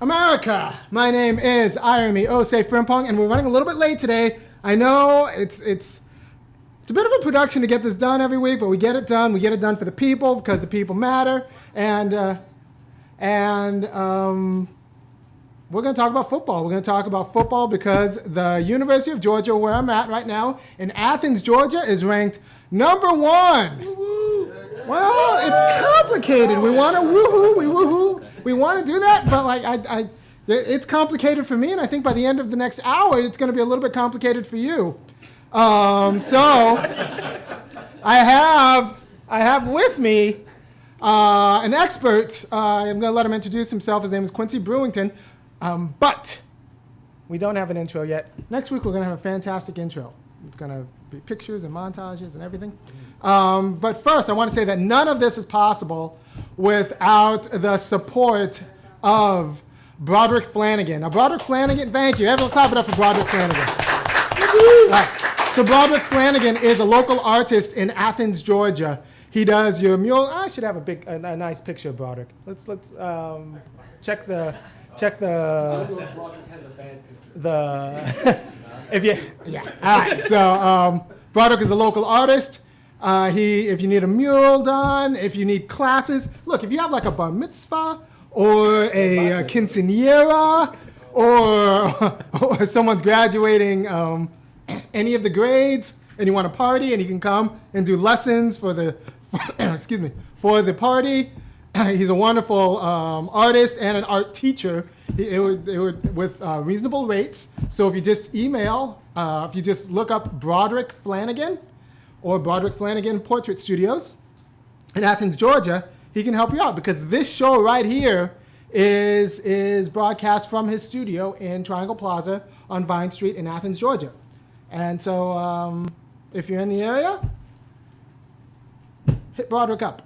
America, my name is Osei-Frimpong, and we're running a little bit late today. I know it's a bit of a production to get this done every week, but we get it done. We get it done for the people because the people matter, and we're going to talk about football. We're going to talk about football because the University of Georgia, where I'm at right now, in Athens, Georgia, is ranked number 1. Well, it's complicated. We want to woohoo. We want to do that, but it's complicated for me, and I think by the end of the next hour, it's going to be a little bit complicated for you. So I have with me an expert. I'm going to let him introduce himself. His name is Quincy Brewington, but we don't have an intro yet. Next week, we're going to have a fantastic intro. It's going to be pictures and montages and everything. But first, I want to say that none of this is possible without the support of Broderick Flanagan. Now, Broderick Flanagan, thank you. Everyone clap it up for Broderick Flanagan. So Broderick Flanagan is a local artist in Athens, Georgia. He does your mural. I should have a nice picture of Broderick. Let's check the. I don't know if Broderick has a bad picture. All right. So Broderick is a local artist. If you need a mural done, if you need classes, look, if you have like a bar mitzvah or a quinceañera or someone's graduating any of the grades and you want to party and you can come and do lessons for the party. He's a wonderful artist and an art teacher. It would with reasonable rates. So if you just email, if you just look up Broderick Flanagan or Broderick Flanagan Portrait Studios in Athens, Georgia, he can help you out because this show right here is broadcast from his studio in Triangle Plaza on Vine Street in Athens, Georgia. And so if you're in the area, hit Broderick up.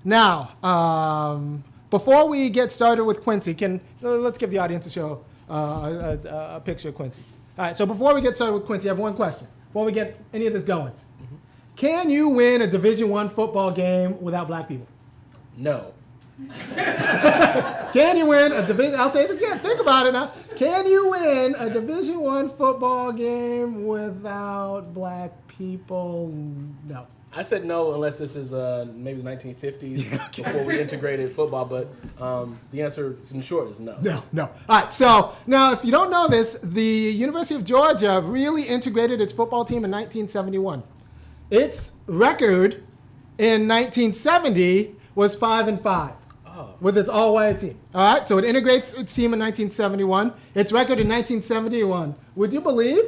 Now, before we get started with Quincy, let's give the audience a picture of Quincy. All right, so before we get started with Quincy, I have one question. Before we get any of this going, can you win a Division I football game without black people? No. Can you win a Division? I'll say this again. Think about it now. Can you win a Division I football game without black people? No. I said no unless this is maybe the 1950s before we integrated football, but the answer in short is no. No. All right, so now if you don't know this, the University of Georgia really integrated its football team in 1971. Its record in 1970 was 5-5 with its all-white team. All right, so it integrates its team in 1971. Its record in 1971, would you believe?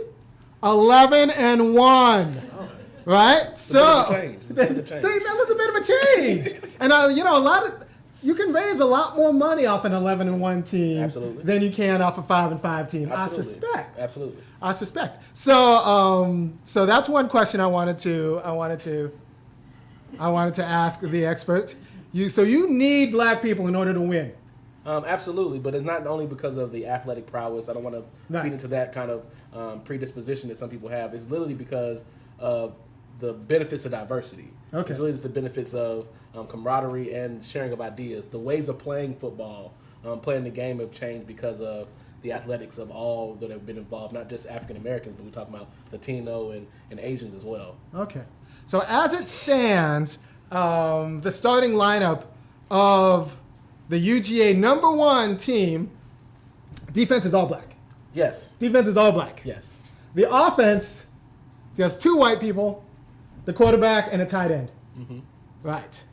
11-1. Right? So that's a bit of a change. And you can raise a lot more money off an 11-1 team than you can off a 5-5 team. Absolutely. I suspect. So that's one question I wanted to ask the expert. So you need black people in order to win. Absolutely, but it's not only because of the athletic prowess. I don't want to feed into that kind of predisposition that some people have. It's literally because of the benefits of diversity. Okay. It's really just the benefits of camaraderie and sharing of ideas. The ways of playing football, playing the game have changed because of the athletics of all that have been involved, not just African Americans, but we're talking about Latino and Asians as well. Okay. So as it stands, the starting lineup of the UGA number 1 team, defense is all black. Yes. Defense is all black. Yes. The offense, there's 2 white people, the quarterback and a tight end. Mm-hmm. Right.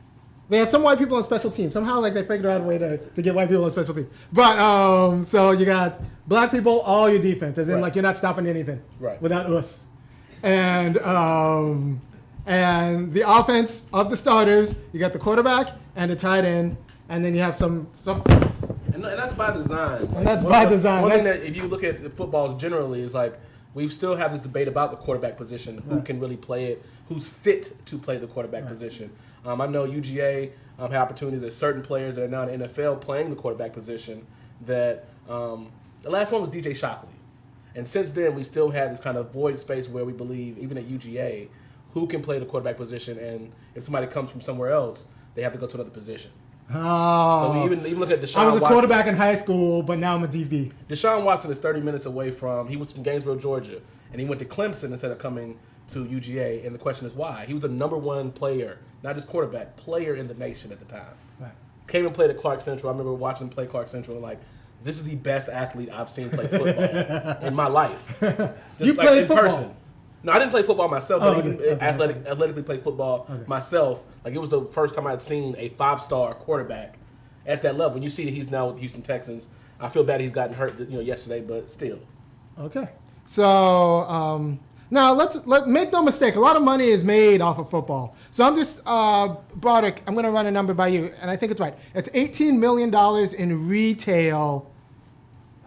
They have some white people on special teams. Somehow, they figured out a way to get white people on special teams. But so you got black people, all your defense, as in you're not stopping anything without us. And the offense of the starters, you got the quarterback and the tight end, and then you have some. And that's by design. And that's by design. One thing that if you look at the footballs generally is we still have this debate about the quarterback position, who can really play it, who's fit to play the quarterback position. I know UGA have opportunities as certain players that are now in the NFL playing the quarterback position that the last one was DJ Shockley. And since then, we still have this kind of void space where we believe, even at UGA, who can play the quarterback position, and if somebody comes from somewhere else, they have to go to another position. Oh. So even look at Deshaun Watson. I was a quarterback in high school, but now I'm a DB. Deshaun Watson is 30 minutes away from. He was from Gainesville, Georgia, and he went to Clemson instead of coming to UGA. And the question is why? He was a number one player, not just quarterback, player in the nation at the time. Right. Came and played at Clark Central. I remember watching him play Clark Central and this is the best athlete I've seen play football in my life. Just You played football? Person. No, I didn't play football myself, but even okay. athletically play football myself. It was the first time I'd seen a 5-star quarterback at that level. And you see that he's now with the Houston Texans. I feel bad he's gotten hurt, yesterday, but still. Okay. So now let's make no mistake. A lot of money is made off of football. So I'm just I'm going to run a number by you, and I think it's right. It's $18 million in retail.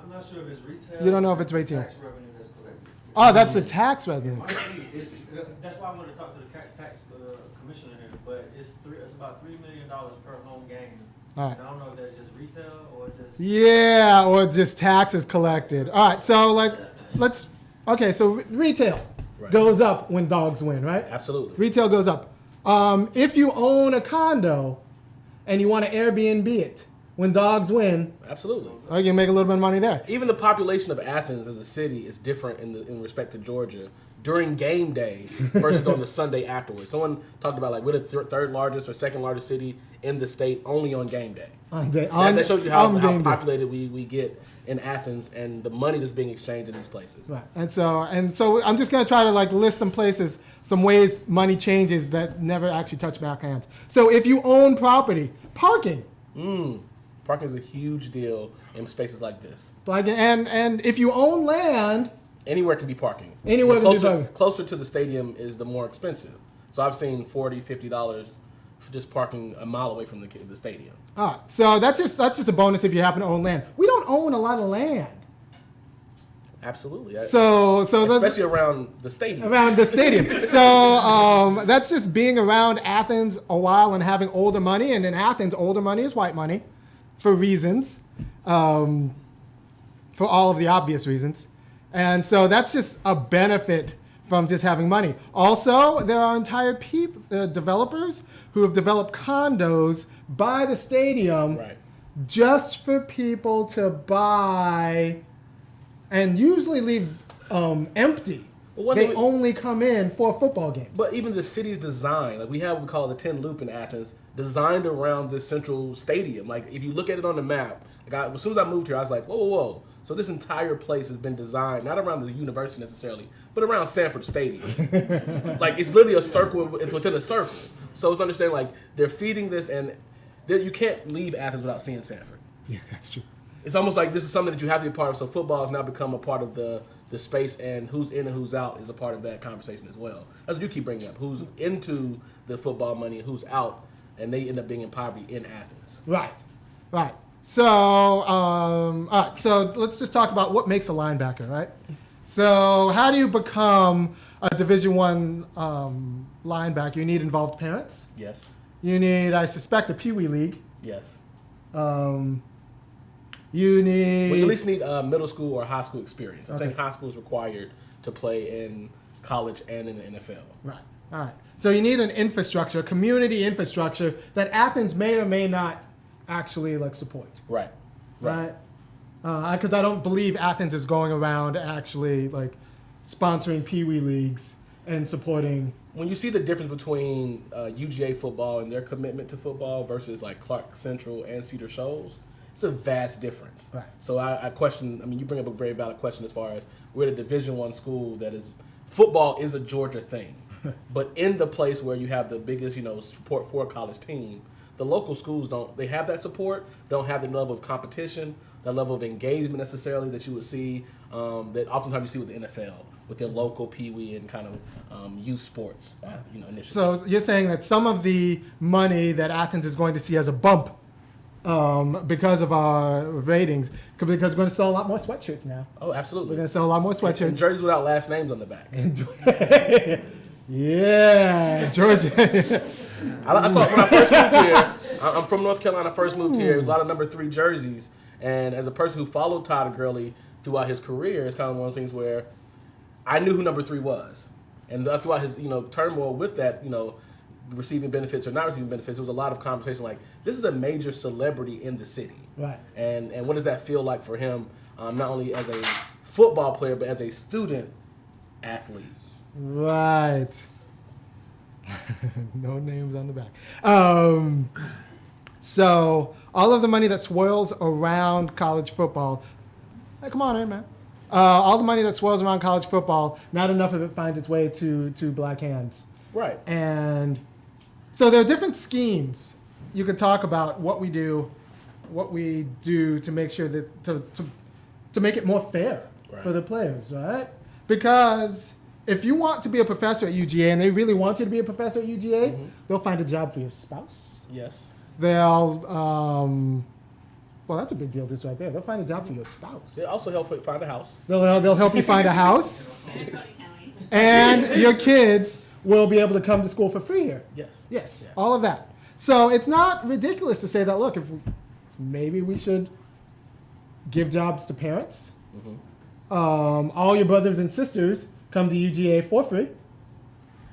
I'm not sure if it's retail. You don't know if it's retail. Tax revenue that's collected. Oh, that's the tax revenue. That's why I want to talk to the tax commissioner here. But it's about $3 million per home game. All right. And I don't know if that's just retail or just. Yeah, or just taxes collected. All right. So let's. Okay. So retail goes up when dogs win, right? Absolutely. Retail goes up. If you own a condo and you want to Airbnb it, when dogs win, absolutely, you can make a little bit of money there. Even the population of Athens as a city is different in respect to Georgia during game day versus on the Sunday afterwards. Someone talked about we're the third largest or second largest city in the state only on game day. That shows you how populated we get in Athens and the money that's being exchanged in these places. Right, and so I'm just going to try to list some places, some ways money changes that never actually touch backhands. So if you own property, parking. Parking is a huge deal in spaces like this. And if you own land, anywhere can be parking. Anywhere can be parking. Closer to the stadium is the more expensive. So I've seen $40, $50 for just parking a mile away from the stadium. All right, so that's just a bonus if you happen to own land. We don't own a lot of land. Absolutely. So especially around the stadium. So that's just being around Athens a while and having older money. And in Athens, older money is white money for reasons, for all of the obvious reasons. And so that's just a benefit from just having money. Also, there are entire developers who have developed condos by the stadium just for people to buy and usually leave empty. They only come in for football games. But even the city's design, we have what we call the 10 Loop in Athens, designed around this central stadium. If you look at it on the map, as soon as I moved here, I was like, whoa. So this entire place has been designed, not around the university necessarily, but around Sanford Stadium. It's literally a circle, it's within a circle. So it's understanding, they're feeding this, and you can't leave Athens without seeing Sanford. Yeah, that's true. It's almost like this is something that you have to be a part of. So football has now become a part of the space, and who's in and who's out is a part of that conversation as well. That's what you keep bringing up. Who's into the football money and who's out, and they end up being in poverty in Athens. Right. So, so let's just talk about what makes a linebacker, right? So how do you become a Division I linebacker? You need involved parents. Yes. You need, I suspect, a Pee Wee league. Yes. You need... Well, you at least need middle school or high school experience. I think high school is required to play in college and in the NFL. Right. All right. So you need an infrastructure, community infrastructure that Athens may or may not actually support. Right. Because I don't believe Athens is going around actually sponsoring Pee Wee leagues and supporting. When you see the difference between UGA football and their commitment to football versus Clark Central and Cedar Shoals, it's a vast difference. Right. So I question. You bring up a very valid question as far as we're at a Division I school that is football is a Georgia thing, but in the place where you have the biggest support for a college team, the local schools they have that support, don't have the level of competition, that level of engagement necessarily that you would see, that oftentimes you see with the NFL, with their local Pee Wee and kind of youth sports, initiatives. So you're saying that some of the money that Athens is going to see as a bump because of our ratings, because we're going to sell a lot more sweatshirts now. Oh, absolutely. We're going to sell a lot more sweatshirts. And jerseys without last names on the back. Yeah, Georgia. I saw when I first moved here. I'm from North Carolina. First moved here. There's a lot of number 3 jerseys, and as a person who followed Todd Gurley throughout his career, it's kind of one of those things where I knew who number 3 was, and throughout his turmoil with that, receiving benefits or not receiving benefits, there was a lot of conversation like, this is a major celebrity in the city. Right. And what does that feel like for him, not only as a football player, but as a student athlete? Right. No names on the back. So all of the money that swirls around college football, hey, come on in, man. All the money that swirls around college football, not enough of it finds its way to black hands. Right. And so there are different schemes you can talk about what we do to make sure that to make it more fair for the players, right? Because if you want to be a professor at UGA and they really want you to be a professor at UGA, they'll find a job for your spouse. Yes. They'll well, that's a big deal just right there. They'll find a job for your spouse. They'll also help find a house. They'll help you find a house. And your kids will be able to come to school for free here. Yes. All of that. So it's not ridiculous to say that, look, maybe we should give jobs to parents. All your brothers and sisters come to UGA for free.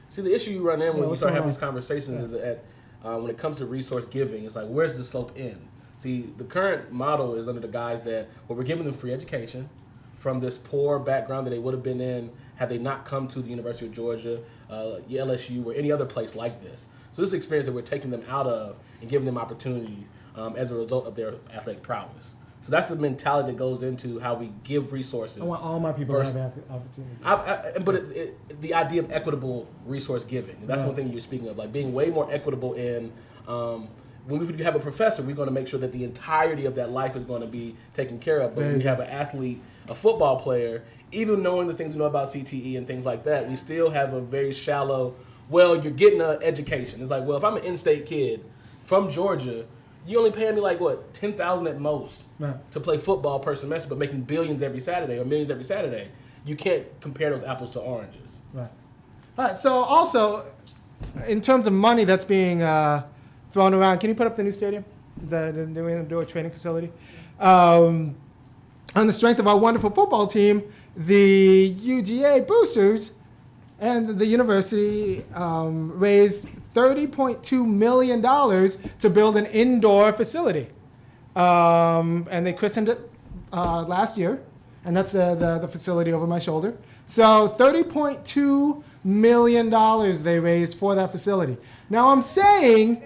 See, the issue you run in when you start having these conversations is that when it comes to resource giving, it's like, where's the slope end? See, the current model is under the guise that we're giving them free education from this poor background that they would have been in had they not come to the University of Georgia, LSU, or any other place like this. So this is the experience that we're taking them out of and giving them opportunities as a result of their athletic prowess. So that's the mentality that goes into how we give resources. I want all my people to have opportunities. But the idea of equitable resource giving, that's one thing you're speaking of, like being way more equitable in when we have a professor, we're going to make sure that the entirety of that life is going to be taken care of. But when we have an athlete, a football player, even knowing the things we know about CTE and things like that, we still have a very shallow, well, you're getting an education. It's like, well, if I'm an in-state kid from Georgia, you only paying me like, what, $10,000 at most to play football per semester, but making billions every Saturday or millions every Saturday. You can't compare those apples to oranges. Right. All right, so also, in terms of money that's being thrown around, can you put up the new stadium, the new indoor training facility? On the strength of our wonderful football team, the UGA boosters and the university raised $30.2 million to build an indoor facility. And they christened it last year, and that's the facility over my shoulder. So $30.2 million they raised for that facility. Now I'm saying,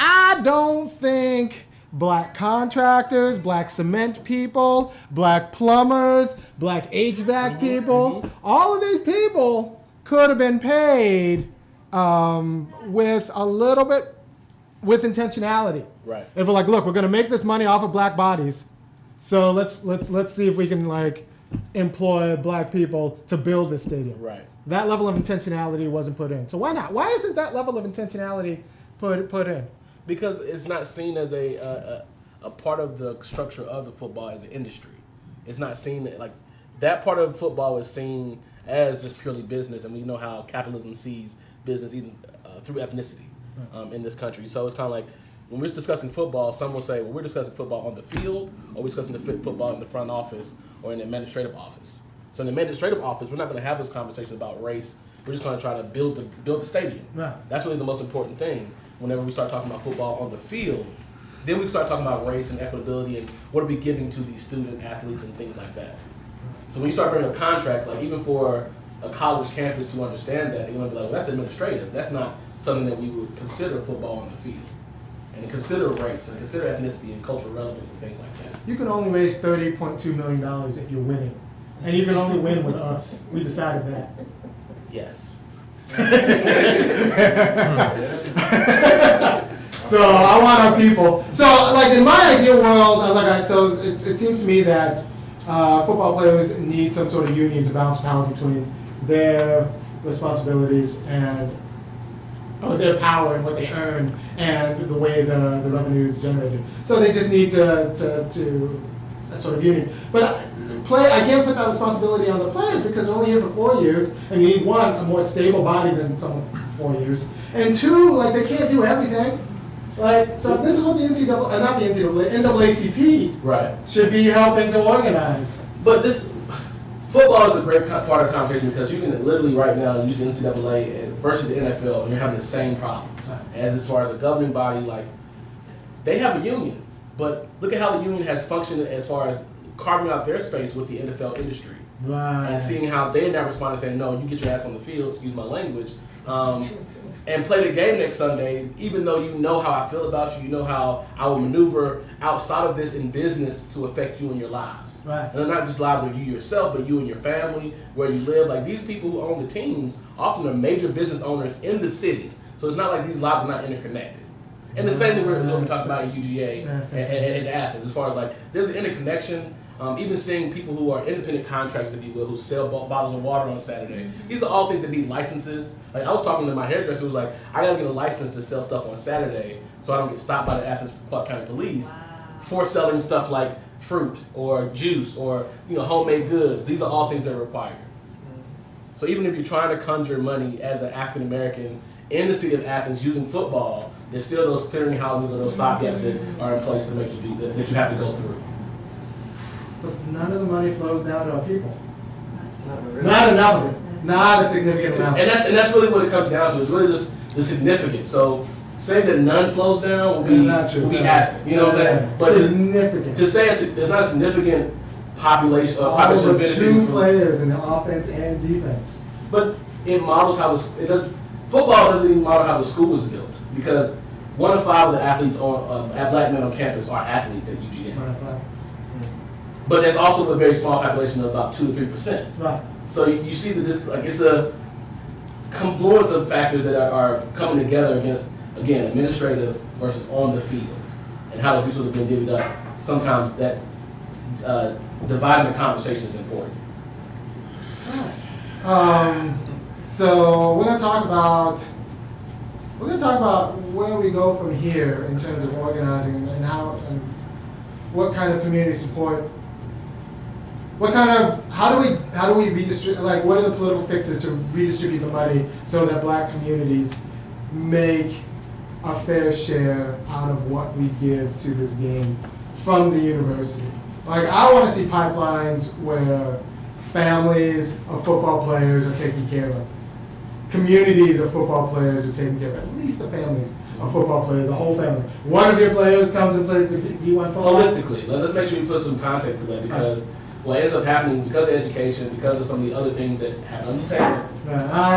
I don't think black contractors, black cement people, black plumbers, black HVAC people, all of these people could have been paid with a little bit, with intentionality. Right. If we're like, look, we're going to make this money off of black bodies, so let's see if we can like employ black people to build this stadium. Right. That level of intentionality wasn't put in. So why not? Why isn't that level of intentionality put in? Because it's not seen as a part of the structure of the football as an industry. It's not seen like that part of football is seen as just purely business, and we know how capitalism sees business even through ethnicity in this country. So it's kind of like when we're discussing football, some will say, well, we're discussing football on the field, or we're discussing the football in the front office or in the administrative office. So in the administrative office, we're not going to have this conversation about race. We're just going to try to build the stadium. Right. That's really the most important thing. Whenever we start talking about football on the field, then we start talking about race and equitability and what are we giving to these student athletes and things like that. So when you start bringing up contracts, like even for a college campus to understand that, they're going to be like, well, that's administrative. That's not something that we would consider football on the field. And consider race and consider ethnicity and cultural relevance and things like that. You can only raise $30.2 million if you're winning. And you can only win with us. We decided that. Yes. So I want our people. So like in my ideal world, it seems to me that football players need some sort of union to balance power between their responsibilities and their power and what they earn and the way the revenue is generated. So they just need to a sort of union. But I can't put that responsibility on the players because they're only here for 4 years, and you need one, a more stable body than someone for 4 years, and two, like they can't do everything. Like, so this is what the NAACP should be helping to organize. But this football is a great part of the conversation because you can literally right now use the NCAA versus the NFL, and you're having the same problems. As far as a governing body, like they have a union, but look at how the union has functioned as far as carving out their space with the NFL industry. Right. And seeing how they now respond and saying, no, you get your ass on the field, excuse my language, and play the game next Sunday, even though you know how I feel about you, you know how I will maneuver outside of this in business to affect you and your lives. Right. And not just lives of you yourself, but you and your family, where you live. Like these people who own the teams often are major business owners in the city. So it's not like these lives are not interconnected. And the same thing is what we're talking about in UGA and Athens, as far as like there's an interconnection. Even seeing people who are independent contractors, if you will, who sell bottles of water on Saturday. These are all things that need licenses. Like I was talking to my hairdresser, who was like, I gotta get a license to sell stuff on Saturday so I don't get stopped by the Athens Clark County Police for selling stuff like fruit or juice or homemade goods. These are all things that are required. So even if you're trying to conjure money as an African American in the city of Athens using football, there's still those clearinghouses or those stopgaps that are in place to make you do that you have to go through. But none of the money flows down to our people. Really. Not enough of it. Not a significant amount. And that's really what it comes down to. It's really just the significance. So saying that none flows down will be absent. You know what I'm saying? But significant. To say it's not a significant population Over benefiting two from, players in the offense and defense. but it models how football doesn't even model how the school was built, because 1 in 5 of the athletes black men on campus are athletes at UGA. But there's also a very small population of about 2 to 3%. Right. So you see that it's a confluence of factors that are coming together against, again, administrative versus on the field, and how those resources have been divvied up. Sometimes that dividing the conversation is important. So we're gonna talk about where we go from here in terms of organizing and how and what kind of community support. How do we redistribute, like what are the political fixes to redistribute the money so that black communities make a fair share out of what we give to this game from the university? Like I want to see pipelines where families of football players are taken care of. Communities of football players are taken care of. At least the families of football players, the whole family. One of your players comes and plays the D1 football. Holistically, let's make sure we put some context to that, because what ends up happening, because of education, because of some of the other things that happen on the table,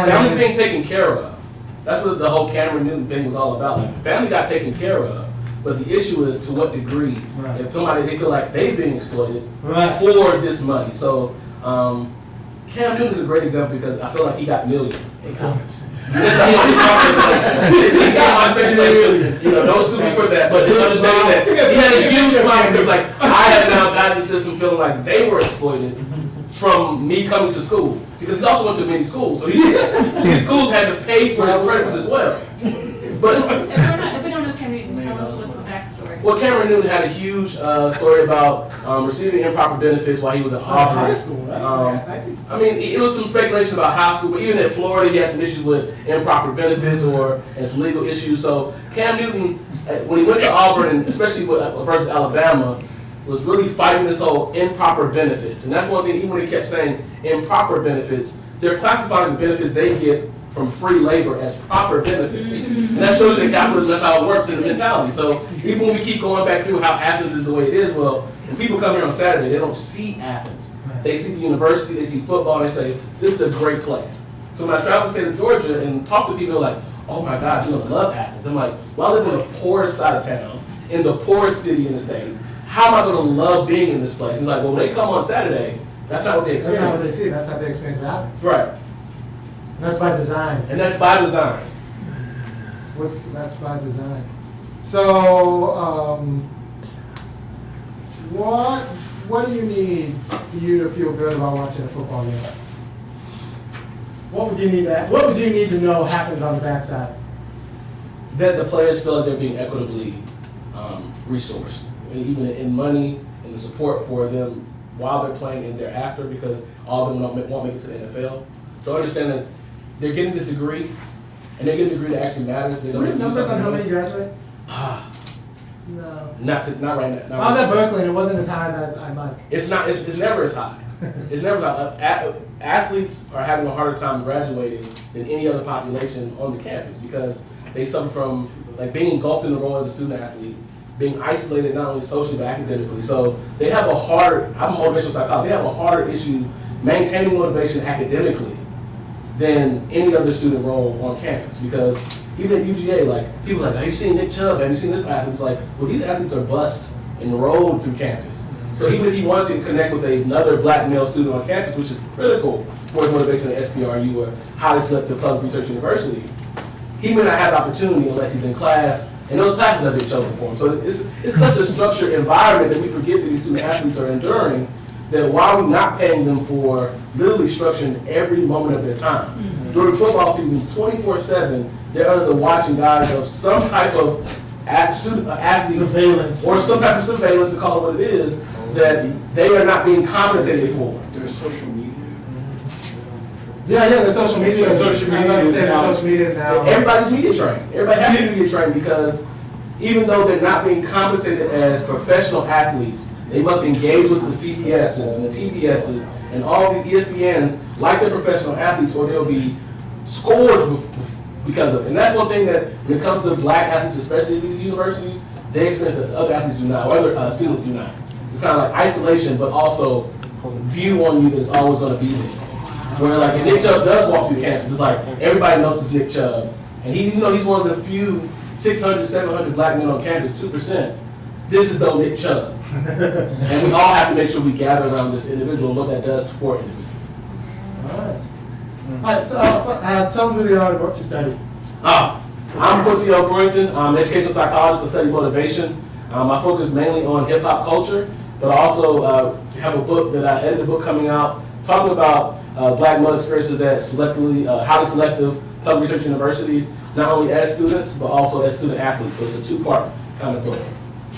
families being taken care of. That's what the whole Cameron Newton thing was all about. Like, the family got taken care of, but the issue is to what degree. Right. If they feel like they've been exploited for this money. So Cam Newton is a great example because I feel like he got millions in college. It's not my speculation. Don't sue me for that. But it's understanding that he had a huge smile because, like, I have now gotten the system feeling like they were exploited from me coming to school, because he also went to many schools, so these schools had to pay for his credits as well. But if we don't know Cameron Newton, tell us what's the backstory. Well, Cameron Newton had a huge story about receiving improper benefits while he was at Auburn. High school, right? I mean, it was some speculation about high school, but even at Florida, he had some issues with improper benefits and some legal issues. So Cam Newton, when he went to Auburn, and especially versus Alabama, was really fighting this whole improper benefits. And that's one thing, even when he kept saying improper benefits, they're classifying the benefits they get from free labor as proper benefits. And that shows you that capitalism, that's how it works in the mentality. So even when we keep going back through how Athens is the way it is, well, when people come here on Saturday, they don't see Athens. They see the university, they see football, and they say, this is a great place. So when I travel to the state of Georgia and talk to people, they're like, oh my God, you're gonna love Athens. I'm like, well, I live in the poorest side of town, in the poorest city in the state. How am I gonna love being in this place? He's like, well, when they come on Saturday, that's not what they experience. That's not what they see, that's how they experience Athens. Right. And that's by design. And that's by design. That's by design. So, what do you need for you to feel good about watching a football game? What would you need to know happens on the backside? That the players feel like they're being equitably resourced, even in money and the support for them while they're playing and thereafter, because all of them won't make it to the NFL. So understand that they're getting this degree, and they're getting a degree that actually matters. Do we have numbers on how many graduate? No. Not right now. I was at Berkeley and it wasn't as high as I'd like. It's not. It's never as high. It's never like athletes are having a harder time graduating than any other population on the campus because they suffer from like being engulfed in the role as a student athlete, being isolated not only socially but academically. So they have a harder. I'm a motivational psychologist. They have a harder issue maintaining motivation academically than any other student role on campus because even at UGA, like people are like, have you seen Nick Chubb? Have you seen this athlete? It's like, well, these athletes are bused and rolled through campus. So even if he wanted to connect with another black male student on campus, which is critical for his motivation at SPRU or highly selective public research university, he may not have the opportunity unless he's in class, and those classes have been chosen for him. So it's such a structured environment that we forget that these student athletes are enduring, that why are we not paying them for literally structuring every moment of their time? Mm-hmm. During football season, 24/7, they're under the watching guide of some type of athlete surveillance or some type of surveillance, to call it what it is, that they are not being compensated for. There's social media. Yeah, there's social media. Social media is now. Everybody's media trained. Everybody has to be media trained because even though they're not being compensated as professional athletes, they must engage with the CBSs and the TBSs and all these ESPNs like they're professional athletes, or they'll be scourged because of it. And that's one thing that when it comes to black athletes, especially at these universities, they experience that other athletes do not, or other students do not. It's kind of like isolation, but also view on you that's always going to be there. Where like if Nick Chubb does walk through campus, it's like everybody knows it's Nick Chubb, and he's one of the few 600, 700 black men on campus, 2%. This is though Nick Chubb, and we all have to make sure we gather around this individual and what that does for individual. All right. So tell them who they are and what you study. I'm Quincy Brewington. I'm an educational psychologist. I study motivation. I focus mainly on hip hop culture, but I also have a book that I edited a book coming out talking about black male experiences at highly selective public research universities, not only as students, but also as student athletes. So it's a two-part kind of book.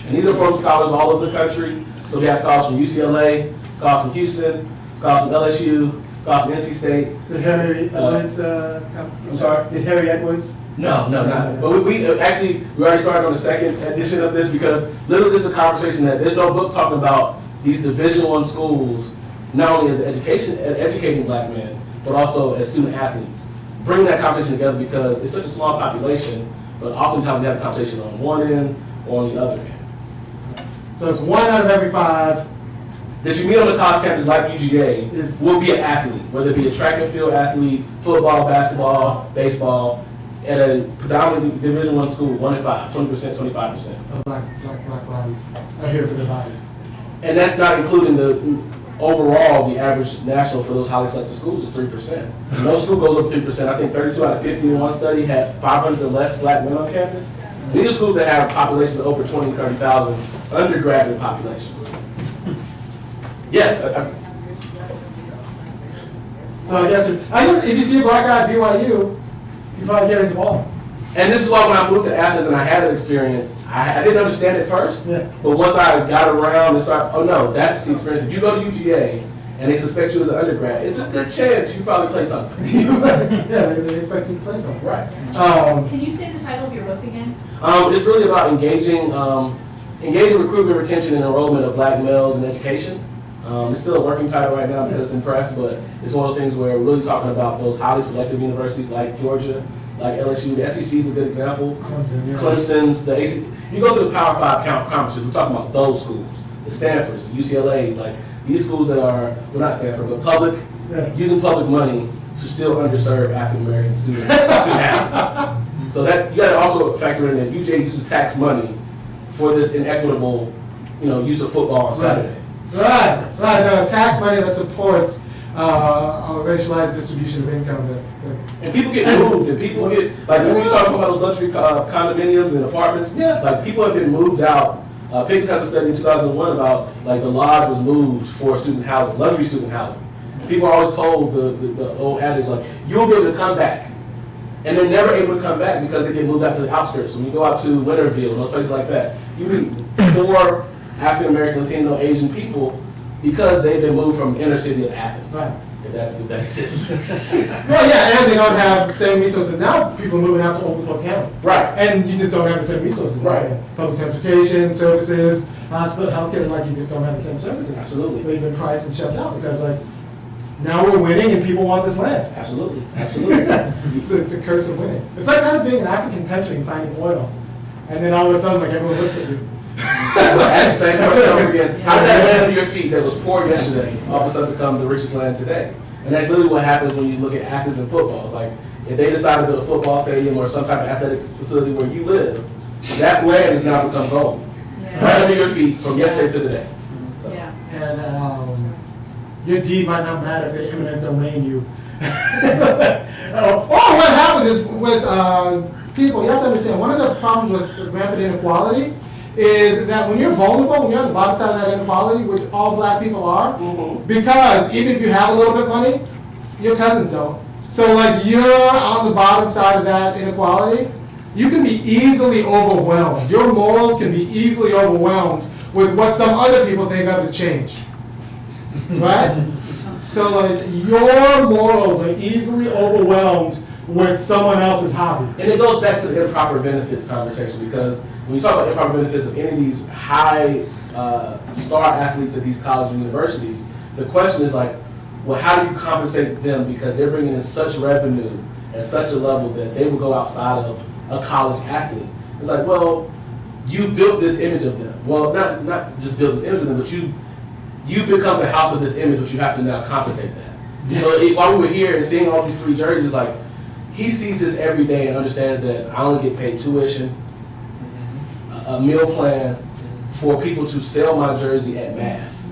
And these are from scholars all over the country. So we have scholars from UCLA, scholars from Houston, scholars from LSU, scholars from NC State. Did Harry Edwards I'm sorry? Did Harry Edwards? No, not. But we already started on the second edition of this because literally this is a conversation that there's no book talking about these Division I schools, not only as educating black men, but also as student athletes. Bringing that conversation together because it's such a small population, but oftentimes we have a conversation on one end or on the other end. So it's 1 out of every 5 that you meet on the college campus like UGA will be an athlete, whether it be a track and field athlete, football, basketball, baseball, at a predominantly Division I school, 1 in 5, 20%, 25%. Black bodies are here for their bodies. And that's not including overall, the average national for those highly selective schools is 3%. No school goes up 3%. I think 32 out of 50 in one study had 500 or less black men on campus. These are schools that have populations of over 20, 30,000 undergraduate populations. Yes. So I guess if you see a black guy at BYU, he probably carries the ball. And this is why when I moved to Athens and I had an experience, I didn't understand it first. Yeah. But once I got around and started, oh no, that's the experience. If you go to UGA and they suspect you as an undergrad, it's a good chance you probably play something. Yeah, they expect you to play something. Right. Can you say the title of your book again? It's really about engaging recruitment, retention, and enrollment of black males in education. It's still a working title right now because it's in press, but it's one of those things where we're really talking about those highly selective universities like Georgia, like LSU. The SEC is a good example. Clemson's, the ACC. You go to the Power 5 conferences, we're talking about those schools. The Stanfords, the UCLA's, like these schools that are, well not Stanford, but public, using public money to still underserve African American students. So that you got to also factor in that UJ uses tax money for this inequitable, use of football on Saturday. Right. No, tax money that supports a racialized distribution of income. And people get moved, and people get, like when you talk about those luxury condominiums and apartments, like people have been moved out. Pickens has a study in 2001 about like the lodge was moved for student housing, luxury student housing. People are always told the old adage like, you'll be able to come back. And they're never able to come back because they get moved out to the outskirts. So when you go out to Winterville and those places like that, you meet poor African American, Latino, Asian people because they've been moved from inner city of Athens. Right. If that exists. Well, yeah, and they don't have the same resources. Now people are moving out to Oglethorpe County. Right. And you just don't have the same resources. Right. Public transportation, services, hospital, healthcare, like you just don't have the same services. Absolutely. They've been priced and shoved out because like now we're winning and people want this land. Absolutely. It's a curse of winning. It's like kind of being an African country and finding oil, and then all of a sudden like everyone looks at you. That's the same question over again. How did that land under your feet that was poor yesterday all of a sudden become the richest land today? And that's literally what happens when you look at athletes in football. It's like if they decide to build a football stadium or some type of athletic facility where you live, that land has now become gold. Right under your feet from yesterday to today. So. Yeah. And your deed might not matter if they eminent domain you. Or what happens is with people, you have to understand, one of the problems with rampant inequality is that when you're vulnerable, when you're on the bottom side of that inequality, which all black people are, because even if you have a little bit of money, your cousins don't. So like you're on the bottom side of that inequality, you can be easily overwhelmed. Your morals can be easily overwhelmed with what some other people think of as change. Right? So like your morals are easily overwhelmed with someone else's hobby. And it goes back to the improper benefits conversation, because when you talk about improper benefits of any of these high star athletes at these colleges and universities, the question is like, well, how do you compensate them because they're bringing in such revenue at such a level that they will go outside of a college athlete? It's like, well, you built this image of them. Well, not just built this image of them, but you become the house of this image, but you have to now compensate that. So while we were here and seeing all these 3 jerseys, like he sees this every day and understands that I only get paid tuition, a meal plan for people to sell my jersey at mass.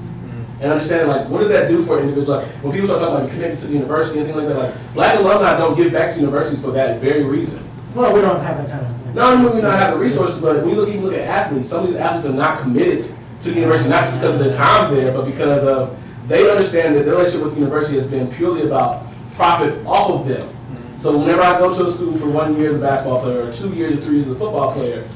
And understand, like, what does that do for individuals? Like, when people start talking about committing to the university and things like that, like, black alumni don't give back to universities for that very reason. Well, we don't have that kind of thing. Not only do we not have the resources, but when you even look at athletes, some of these athletes are not committed to the university, not just because of their time there, but because of they understand that their relationship with the university has been purely about profit off of them. So whenever I go to a school for 1 year as a basketball player, or 2 years or 3 years as a football player,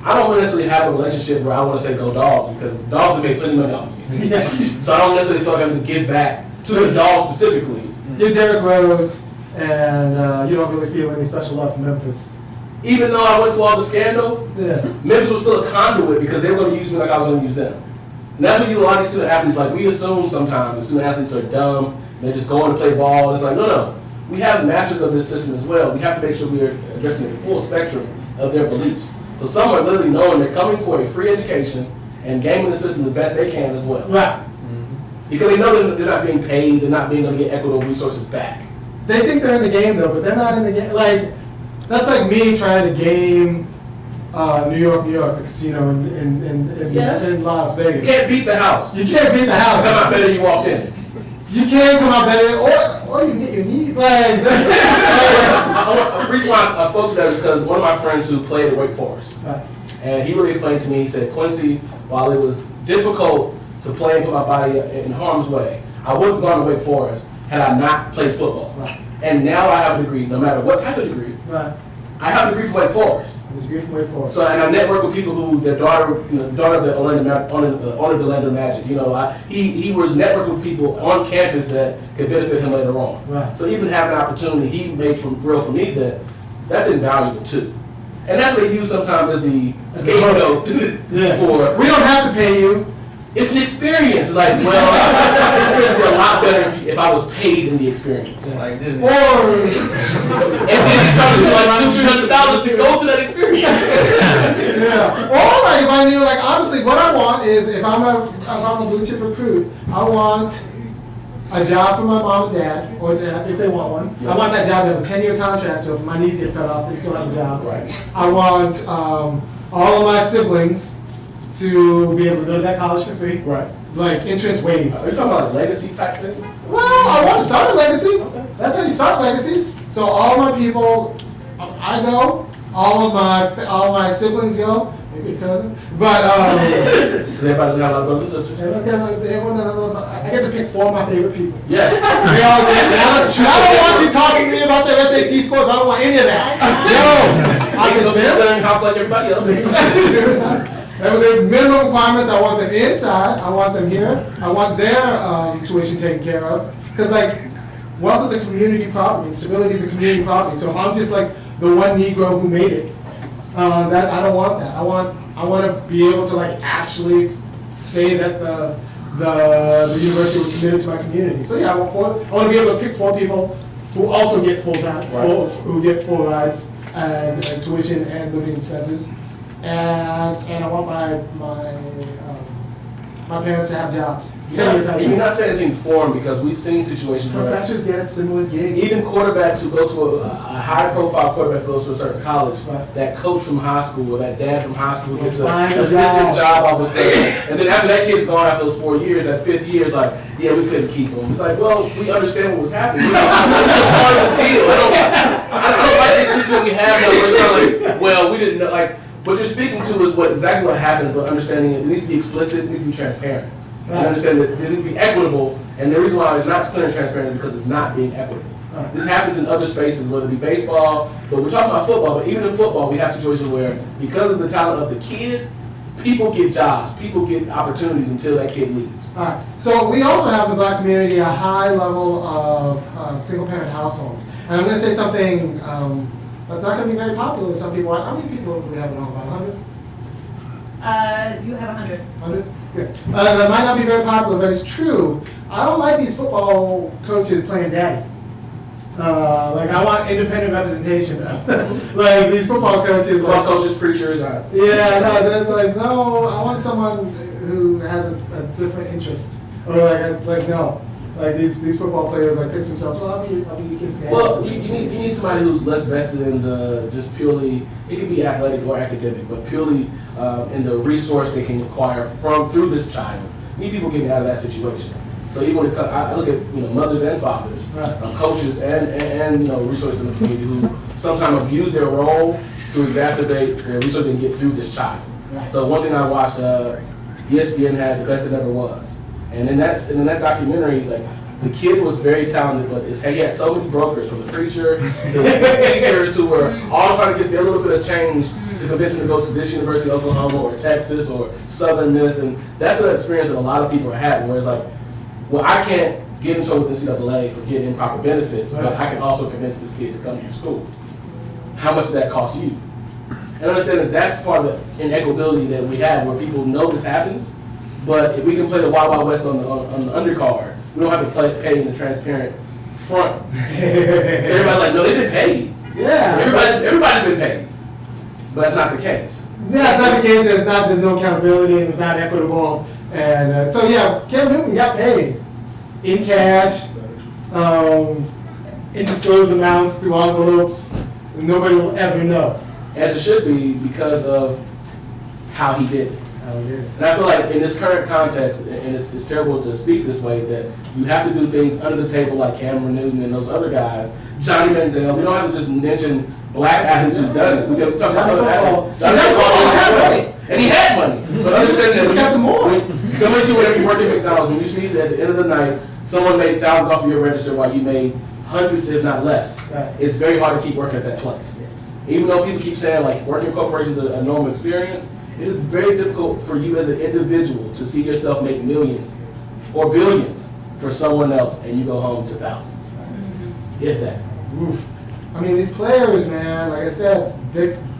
I don't necessarily have a relationship where I want to say go dogs, because dogs have made plenty of money off of me. So I don't necessarily feel like I have to give back to the dogs specifically. You're Derrick Rose, and you don't really feel any special love for Memphis. Even though I went through all the scandal, Yeah. Memphis was still a conduit because they were going to use me like I was going to use them. And that's what you do a lot of these student athletes, like we assume sometimes the student athletes are dumb, they're just going to play ball. It's like, no. We have masters of this system as well. We have to make sure we are addressing the full spectrum of their beliefs. So some are literally knowing they're coming for a free education and gaming the system the best they can as well. Right. Because they know they're not being paid, they're not being able to get equitable resources back. They think they're in the game though, but they're not in the game. Like, that's like me trying to game New York, the casino in Las Vegas. You can't beat the house. You can't beat the house. Come out better than you walked in. You can't come out better, or you can get your knee. Like, The reason why I spoke to that is because one of my friends who played at Wake Forest, right. and he really explained to me, he said, Quincy, while it was difficult to play and put my body in harm's way, I would have gone to Wake Forest had I not played football. Right. And now I have a degree, no matter what type of degree. Right. I have a degree from Wake Forest. There's a great Wake Forest. So, and I network with people who their daughter of the Orlando Magic. You know, he was networking with people on campus that could benefit him later on. Right. So even having an opportunity, he made for me that's invaluable too. And that's what he used sometimes as the scapegoat Yeah. for. We don't have to pay you. It's an experience. It's like, well, this experience would be a lot better if I was paid in the experience. It's like Disney. Or And then he charges you like $200-300 to go to that experience. yeah. Or like if I knew, like honestly, what I want is if I'm a blue chip recruit, I want a job for my mom and dad, or if they want one. I want that job to have a 10-year contract, so if my knees get cut off, they still have a job. Right. I want all of my siblings to be able to go to that college for free. Right. Like entrance waived. Are you talking about a legacy type thing? Well, I want to start a legacy. Okay. That's how you start legacies. So all my people, I go. All my siblings go. Maybe a cousin, but Everybody's got a lot of brothers and sisters. I get to pick 4 of my favorite people. Yes. They all get. I don't want you talking to me about their SAT scores. I don't want any of that. No, I I can get go to them. the house like everybody else. And with the minimum requirements, I want them inside. I want them here. I want their tuition taken care of. Because like, wealth is a community property, and stability is a community property. So if I'm just like the one Negro who made it, That I don't want that. I want to be able to like actually say that the university was committed to my community. So yeah, I want to be able to pick 4 people who also get full time, who get full rides and tuition and living expenses, and I want my parents to have jobs. You're not saying anything for them because we've seen situations where Professors get a similar gig. even quarterbacks who go to a high-profile quarterback goes to a certain college, that coach from high school or that dad from high school gets an assistant job all of a sudden. And then after that kid's gone after those 4 years, that 5th year is like, yeah, we couldn't keep him. It's like, well, we understand what was happening. It's part of the deal. I don't like this system we have now where it's kind of like, well, we didn't know. Like, what you're speaking to is exactly what happens, but understanding it needs to be explicit, it needs to be transparent. I understand that it needs to be equitable, and the reason why it's not clear and transparent is because it's not being equitable. This happens in other spaces, whether it be baseball, but we're talking about football, but even in football, we have situations where, because of the talent of the kid, people get jobs, people get opportunities until that kid leaves. All right. So we also have in the black community a high level of single-parent households. And I'm going to say something that's not going to be very popular with some people. How many people do we have in home? About 100? You have 100. 100? Yeah. That might not be very popular, but it's true. I don't like these football coaches playing daddy. Like I want independent representation. Like these football coaches. Football coaches, preachers. Yeah, no, they're like, no, I want someone who has a different interest. Or like these football players like pitch themselves. Well, I'll be your kid's dad. Well, you need somebody who's less vested in the just purely. It could be athletic or academic, but purely in the resource they can acquire through this child. You need people getting out of that situation. So even when I look at mothers and fathers, coaches and resources in the community who sometimes abuse their role to exacerbate the resources and get through this child. Right. So one thing I watched, ESPN had The Best It Ever Was, and in that documentary, like the kid was very talented, but he had so many brokers, from the preacher to the teachers who were all trying to get their little bit of change to convince him to go to this University of Oklahoma or Texas or Southern Miss, and that's an experience that a lot of people are having, where it's like, well, I can't get in trouble with NCAA for getting improper benefits, but I can also convince this kid to come to your school. How much does that cost you? And understand that that's part of the inequitability that we have, where people know this happens, but if we can play the Wild Wild West on the undercard, we don't have to pay in the transparent front. So everybody's like, no, they've been paid. Yeah. Everybody's been paid. But that's not the case. Yeah, it's not the case, and there's no accountability, and it's not equitable. And so yeah, Kevin Newton got paid in cash, in disclosed amounts through envelopes. And nobody will ever know. As it should be, because of how he did it. Oh, yeah. And I feel like in this current context, and it's terrible to speak this way, that you have to do things under the table like Cameron Newton and those other guys, Johnny Manziel. We don't have to just mention black athletes who've done it. We can talk about other athletes. Johnny had money. And he had money. But understand that he's got some more. Similar to whenever you work at McDonald's, when you see that at the end of the night, someone made thousands off of your register while you made hundreds, if not less. Right. It's very hard to keep working at that place. Yes. Even though people keep saying like working in corporations is a normal experience, it is very difficult for you as an individual to see yourself make millions or billions for someone else and you go home to thousands. If that. Oof. I mean, these players, man, like I said,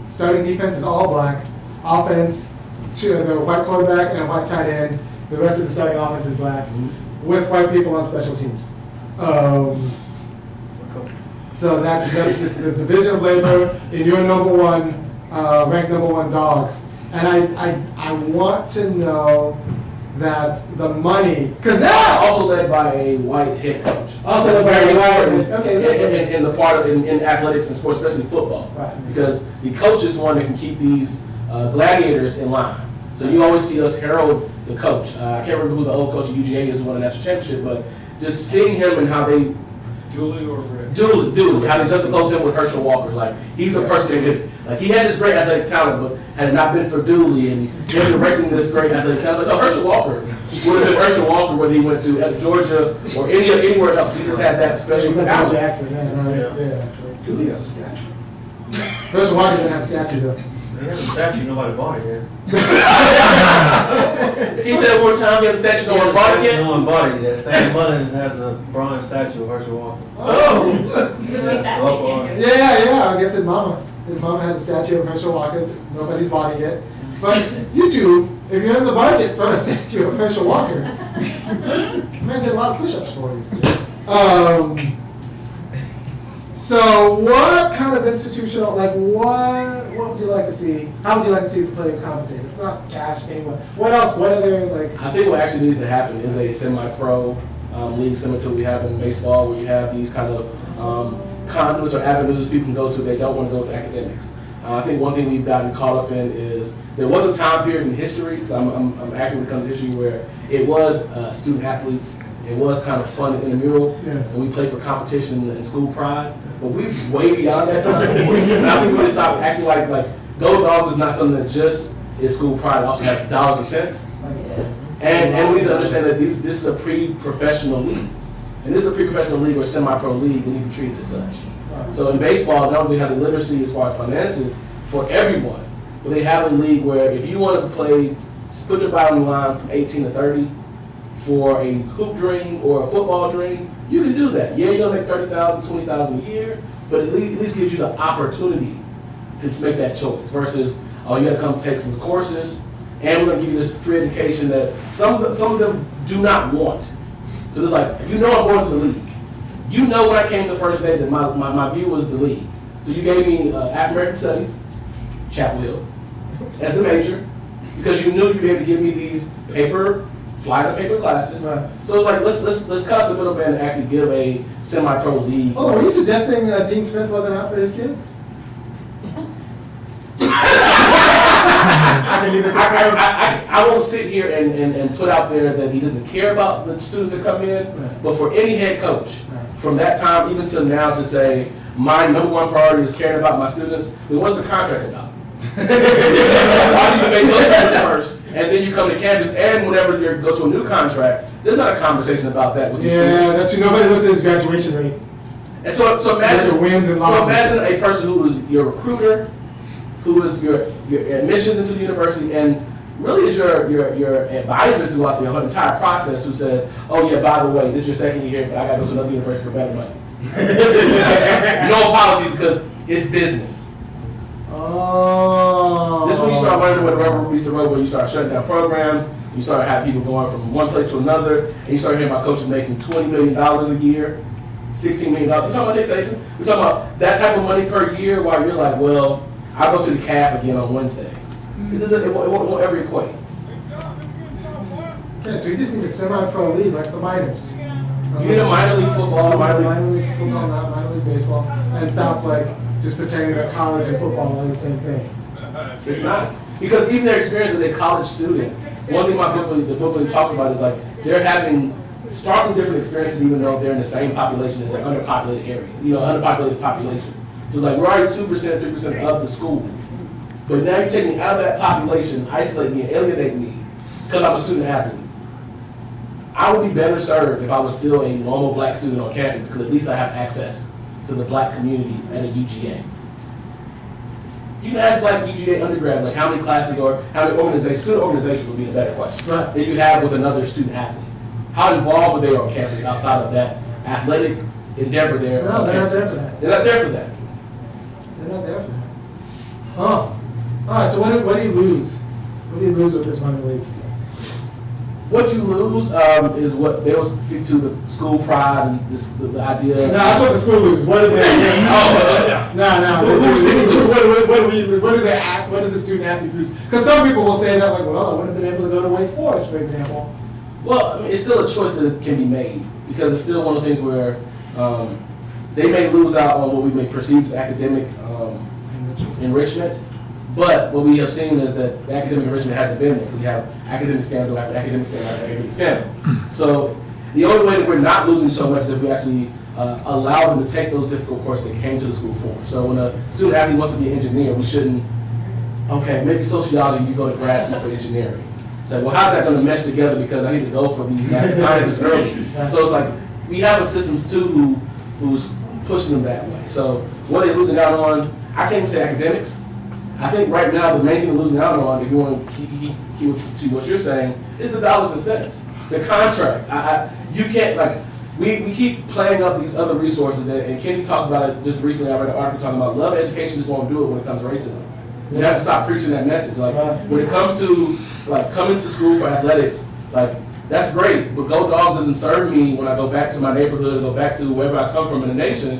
starting defense is all black. Offense, the white quarterback and a white tight end. The rest of the starting offense is black, with white people on special teams. So that's just the division of labor in your ranked number one dogs. And I want to know that the money, because now Also led by a white head coach. Also led by a white okay, in the part of in athletics and sports, especially football. Right. Because the coach is one that can keep these gladiators in line. So you always see us herald the coach. I can't remember who the old coach of UGA is who won the national championship, but just seeing him and how they Julie or Fred? Julie, how they juxtapose him with Herschel Walker. Like, he's a person that could, like, he had this great athletic talent, but had it not been for Dooley and him directing this great athletic talent, like, no, Herschel Walker would have been Herschel Walker whether he went to Georgia or anywhere else. He just had that special talent. Jackson, yeah. Dooley has a statue. Herschel Walker didn't have a statue though. He has a statue, nobody bought it yet. He said one time he had a statue, no one bought it yet. No one bought it yet. Stan Mullins has a bronze statue of Herschel Walker. Oh! Yeah, I guess his mama. His mama has a statue of Herschel Walker. Nobody's bought it yet. But YouTube, if you're in the market for a statue of Herschel Walker, man did a lot of push-ups for you. So what kind of institutional, like what would you like to see? How would you like to see the players compensated? If not cash, anyway. What else? What other, like? I think what actually needs to happen is a semi-pro league similar to what we have in baseball, where you have these kind of conduits or avenues people can go to if they don't want to go with academics. I think one thing we've gotten caught up in is there was a time period in history, because I'm accurate when it comes to history, where it was student athletes. It was kind of fun and intramural, and we played for competition and school pride. But we're way beyond that time. And I think we just stop acting like Go Dogs is not something that just is school pride. It also has dollars and cents. And we need to understand that this is a pre-professional league. And this is a pre-professional league or semi-pro league, and you can treat it as such. So in baseball, not only have the literacy as far as finances for everyone, but they have a league where if you want to play, put your body on the line from 18 to 30 for a hoop dream or a football dream, you can do that. Yeah, you're going to make $30,000, $20,000 a year, but at least gives you the opportunity to make that choice versus, oh, you got to come take some courses, and we're going to give you this free education that some of them do not want. So it's like, I'm going to the league. You know when I came the first day that my view was the league. So you gave me African American Studies, Chapel Hill, as the major, because you knew you'd be able to give me these fly paper classes. Right. So it's like let's cut out the middleman and actually give a semi-pro league. Oh, were you suggesting Dean Smith wasn't out for his kids? I won't sit here and put out there that he doesn't care about the students that come in, but for any head coach, from that time even till now to say, my number one priority is caring about my students, then what's the contract about? Why do you make those payments first, and then you come to campus, and whenever you go to a new contract, there's not a conversation about that with your students. That's nobody looks at his graduation rate. And so imagine, the wins and losses. So imagine a person who was your recruiter, who is your admissions into the university, and really is your advisor throughout the whole entire process, who says, oh yeah, by the way, this is your second year here, but I got to go to another university for better money. No apologies, because it's business. Oh. This is when you start running with the rubber meets the road, where you start shutting down programs, you start having people going from one place to another, and you start hearing about coaches making $20 million a year, $16 million. We're talking about this, Agent. We're talking about that type of money per year, while you're like, well, I'll go to the calf again on Wednesday. It won't ever equate. Okay, so you just need a semi-pro league like the minors. You need a minor league football, minor league football, not minor league baseball, and stop just pretending that college and football are the same thing. It's not. Because even their experience as a college student, one thing the booklet talks about is they're having starkly different experiences even though they're in the same population as an underpopulated area, underpopulated population. So it's we're already 2%, 3% of the school. But now you're taking me out of that population, isolating me, and alienating me because I'm a student athlete. I would be better served if I was still a normal black student on campus, because at least I have access to the black community at a UGA. You can ask black UGA undergrads how many classes or how many organizations, student organizations would be the better question, that you have with another student athlete. How involved are they on campus outside of that athletic endeavor there? No, they're not there for that. They're not there for that. They're not there for that. Huh. All right, so what do you lose? What do you lose with this minor league? What you lose is what they don't speak to the school pride and the idea. No, that's what the school loses. What do they? What do the student athletes lose? Because some people will say that I wouldn't have been able to go to Wake Forest, for example. Well, it's still a choice that can be made, because it's still one of those things where they may lose out on what we may perceive as academic enrichment. But what we have seen is that the academic enrichment hasn't been there. We have academic scandal after academic scandal after academic scandal. So the only way that we're not losing so much is if we actually allow them to take those difficult courses they came to the school for. So when a student athlete wants to be an engineer, we shouldn't, maybe sociology, you go to grad school for engineering. So how's that going to mesh together, because I need to go for these sciences early. So it's we have a systems too who's pushing them that way. So what are they losing out on? I can't even say academics. I think right now the main thing they're losing out on, if you want to keep to what you're saying, is the dollars and cents, the contracts. You can't we keep playing up these other resources, and Kenny talked about it just recently. I read an article talking about love education just won't do it when it comes to racism. You have to stop preaching that message. Like when it comes to like coming to school for athletics, like that's great, but Go Dog doesn't serve me when I go back to my neighborhood, go back to wherever I come from in the nation.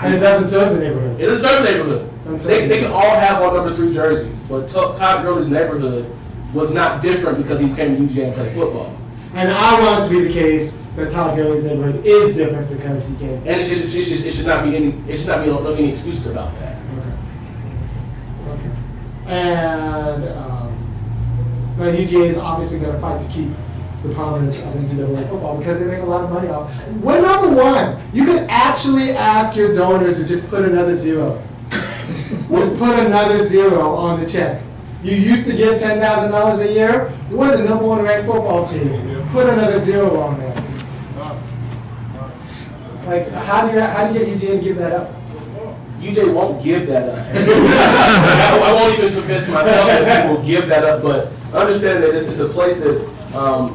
And it doesn't serve the neighborhood. It doesn't serve the neighborhood. They can all have all number 3 jerseys, but Todd Gurley's neighborhood was not different because he came to UGA and played football. And I want it to be the case that Todd Gurley's neighborhood is different because he came. And it should not be any excuses about that. Okay. And the UGA is obviously going to fight to keep the prominence of NCAA football because they make a lot of money off. We're number 1. You can actually ask your donors to just put another 0. Just put another 0 on the check. You used to get $10,000 a year. You were the number 1 ranked football team. Put another 0 on there. Like, how do you get UGA to give that up? UJ won't give that up. I won't even convince myself that people will give that up, but understand that it's a place that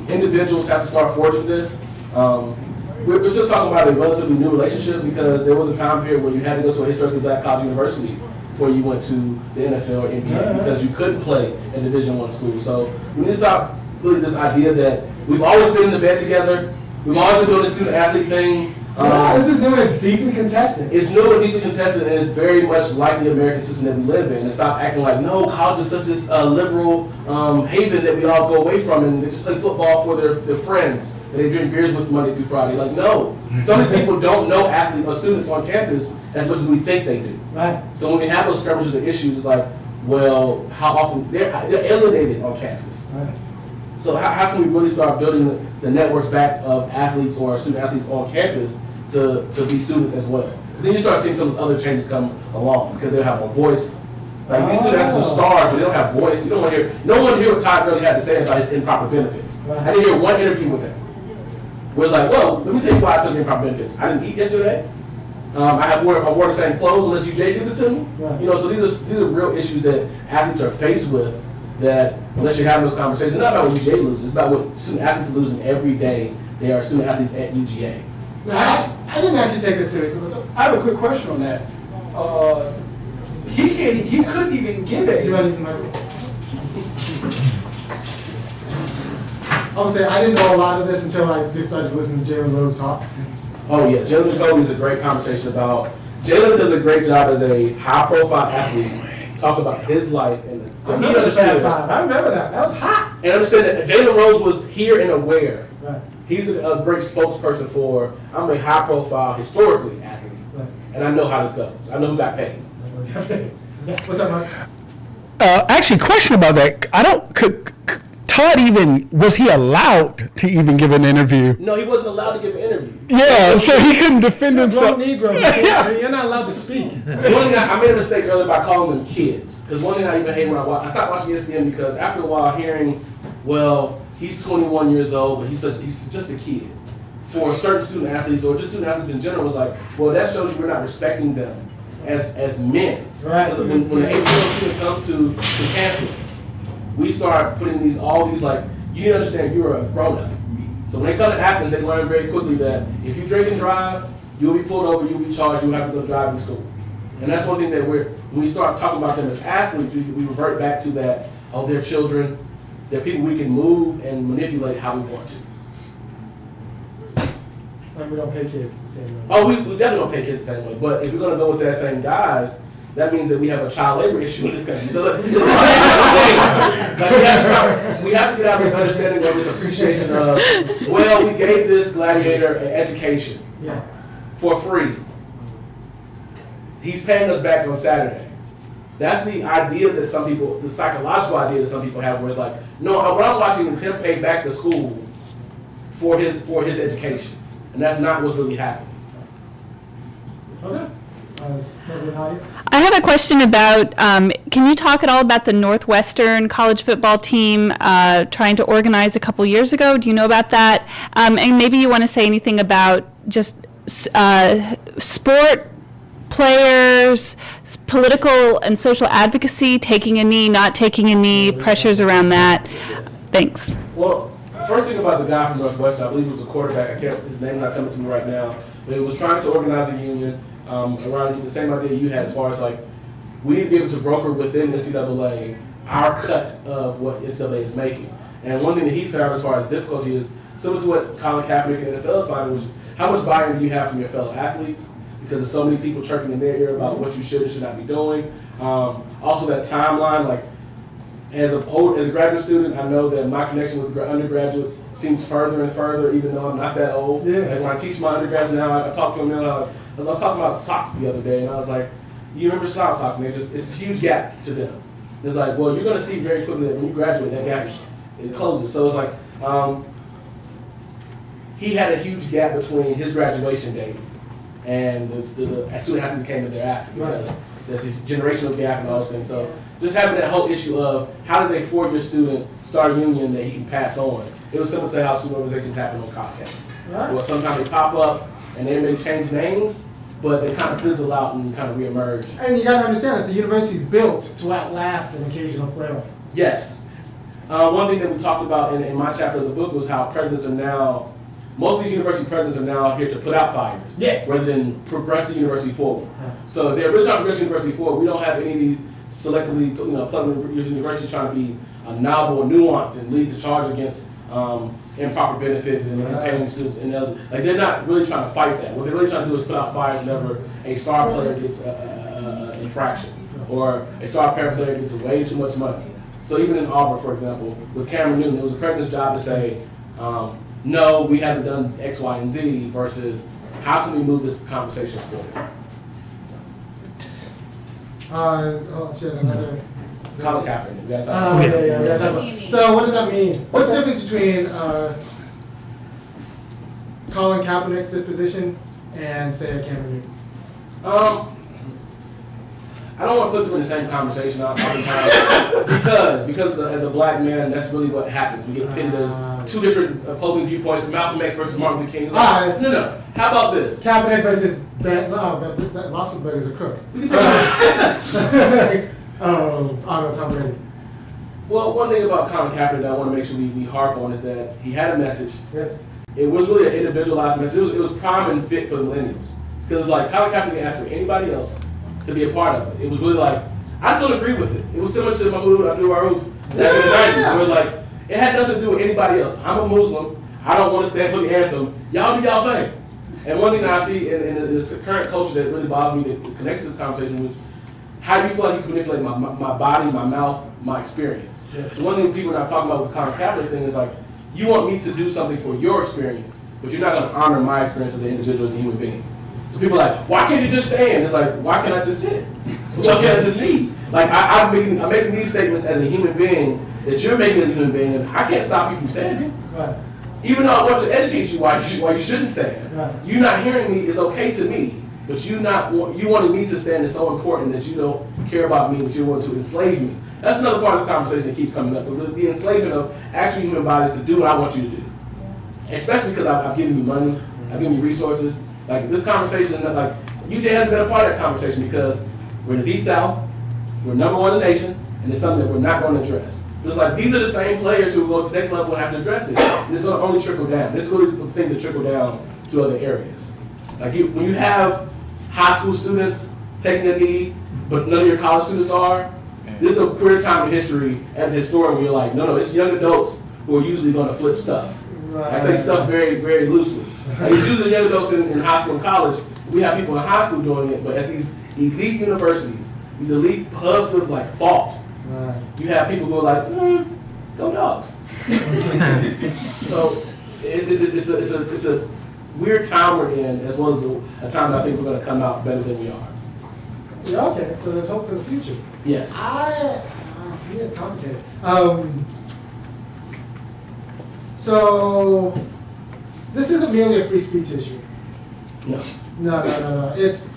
individuals have to start forging this. We're still talking about a relatively new relationships because there was a time period where you had to go to a historically black college university before you went to the NFL or NBA because you couldn't play in Division I school. So we need to stop really this idea that we've always been in the bed together. We've always been doing this student athlete thing. This is new and it's deeply contested. It's new and deeply contested, and it's very much like the American system that we live in. And stop acting like, no, college is such a liberal haven that we all go away from, and they just play football for their friends, and they drink beers with Monday through Friday. Like, no. Some of these people don't know athletes or students on campus as much as we think they do. Right. So when we have those skirmishes or issues, it's like, well, how often they're alienated on campus. Right. So how can we really start building the networks back of athletes or student athletes on campus to be students as well? Because then you start seeing some other changes come along because they'll have more voice. Like these student athletes are stars, but they don't have voice. You don't want to hear. No one hear what Todd really had to say about his improper benefits. Right. I didn't hear one interview with him where it's like, well, let me tell you why I took improper benefits. I didn't eat yesterday. I wore the same clothes unless you Jay did it to me. Right. You know, so these are real issues that athletes are faced with. That unless you're having those conversations, it's not about what UGA loses. It's about what student athletes are losing every day. They are student athletes at UGA. I didn't actually take this seriously. I have a quick question on that. He couldn't even give Do I a. need some microphone? I would say I didn't know a lot of this until I just started listening to Jalen Rose talk. Oh yeah, Jalen Jacoby is a great conversation about. Jalen does a great job as a high-profile athlete, talk about his life and I remember the Fab Five. I remember that. That was hot. And understand that Jalen Rose was here and aware. Right. He's a great spokesperson for. I'm a high-profile historically athlete, Right. and I know how this goes. I know who got paid. Yeah. What's up, Mark? Actually, question about that. Todd was he allowed to even give an interview? No, he wasn't allowed to give an interview. Yeah, so he couldn't defend Grown himself. Negro. You're not allowed to speak. One thing I made a mistake earlier by calling them kids. Because one thing I even hate when I stopped watching ESPN because after a while hearing, well, he's 21 years old, but he's just a kid. For certain student athletes or just student athletes in general, was like, well, that shows you we're not respecting them as men. Right. Because when an 18-year-old student comes to campus, we start putting all these like, you need to understand you're a grown-up. So when they come to Athens, they learn very quickly that if you drink and drive, you'll be pulled over, you'll be charged, you'll have to go to driving school. And that's one thing that when we start talking about them as athletes, we revert back to that, oh, they're children, they're people we can move and manipulate how we want to. Like we don't pay kids the same way. Oh, we definitely don't pay kids the same way. But if we're going to go with that same guys, that means that we have a child labor issue in this country. So it's the same thing. Like we have to get out of this understanding of this appreciation of, well, we gave this gladiator an education Yeah. for free. He's paying us back on Saturday. That's the idea that some people, the psychological idea that some people have, where it's like, no, what I'm watching is him pay back the school for his education, and that's not what's really happening. Okay. Maybe an audience? I have a question about, can you talk at all about the Northwestern college football team trying to organize a couple years ago? Do you know about that? And maybe you want to say anything about just sport players, political and social advocacy, taking a knee, not taking a knee, pressures around that. Thanks. Well, first thing about the guy from Northwestern, I believe it was a quarterback. His name not coming to me right now, but it was trying to organize a union around the same idea you had as far as like we need to be able to broker within NCAA our cut of what NCAA is making. And one thing that he found as far as difficulty is similar to what Colin Kaepernick and the NFL is finding, was how much buy-in do you have from your fellow athletes? Because there's so many people chirping in their ear about what you should and should not be doing. Also that timeline, like as a graduate student, I know that my connection with undergraduates seems further and further, even though I'm not that old. Yeah. Like when I teach my undergrads now, I talk to them now. I was talking about socks the other day, and I was like, you remember socks? And it's a huge gap to them. It's like, well, you're going to see very quickly that when you graduate, that gap it closes. So it's like he had a huge gap between his graduation date and the student athlete came thereafter, because there's this generational gap and all those things. So just having that whole issue of how does a 4-year student start a union that he can pass on? It was similar to how student organizations happen on college campuses. Right. Well, sometimes they pop up and they may change names, but they kind of fizzle out and kind of reemerge. And you got to understand that the university is built to outlast an occasional flare-up. Yes. One thing that we talked about in my chapter of the book was how presidents are now, most of these university presidents are now here to put out fires, Yes. rather than progress the university forward. Right. So they're really trying to progress the university forward. We don't have any of these selectively, plugged universities trying to be novel or nuanced and lead the charge against improper benefits and paying students and other. Like they're not really trying to fight that. What they're really trying to do is put out fires whenever a star player gets an infraction or a star player gets way too much money. So even in Auburn, for example, with Cameron Newton, it was the president's job to say, no, we haven't done X, Y, and Z versus how can we move this conversation forward? Another. Colin Kaepernick. We gotta talk Oh, about yeah, we gotta talk about. So what does that mean? What's the difference between Colin Kaepernick's disposition and, say, a Cameron Newton? I don't want to put them in the same conversation oftentimes because as a black man, that's really what happens. We get pitted as two different opposing viewpoints, Malcolm X versus Martin Luther King. It's like, no. How about this? Kaepernick versus that Lawson is a crook. We can take Arnold Tom Brady. Well, one thing about Colin Kaepernick that I want to make sure we harp on is that he had a message. Yes. It was really an individualized message. It was prime and fit for the millennials. Because like Colin Kaepernick didn't ask for anybody else to be a part of it. It was really like, I still agree with it. It was similar to my movie, I Do Our Roof, back in the 90s. It was like, it had nothing to do with anybody else. I'm a Muslim. I don't want to stand for the anthem. Y'all do y'all thing. And one thing that I see in this current culture that really bothers me that is connected to this conversation, which how do you feel like you can manipulate my body, my mouth, my experience? Yes. So one thing people are not talking about with the Colin Kaepernick thing is like, you want me to do something for your experience, but you're not going to honor my experience as an individual, as a human being. So people are like, why can't you just stand? It's like, why can't I just sit? Why can't I just leave? Like I'm making these statements as a human being that you're making as a human being, and I can't stop you from standing. Right. Even though I want to educate you why you shouldn't stand. Right. You not hearing me is okay to me, but you wanting me to stand is so important that you don't care about me, but you want to enslave me. That's another part of this conversation that keeps coming up. The enslavement of actual human bodies to do what I want you to do. Especially because I've given you money, I've given you resources. Like this conversation, like UJ hasn't been a part of that conversation because we're in the Deep South, we're #1 in the nation, and it's something that we're not going to address. It's like these are the same players who go to the next level and have to address it. And it's going to only trickle down. This is really the things that trickle down to other areas. Like when you have high school students taking the knee, but none of your college students are, this is a queer time in history as a historian where you're like, no, it's young adults who are usually going to flip stuff. Right. I say stuff very, very loosely. Like it's usually young adults in high school and college. We have people in high school doing it, but at these elite universities, these elite hubs of like thought, Right. you have people who are like, go Dogs. So it's a weird time we're in, as well as a time that I think we're going to come out better than we are. Yeah, okay, so there's hope for the future. Yes. For me, it's complicated. So, this isn't merely a free speech issue. No. No. It's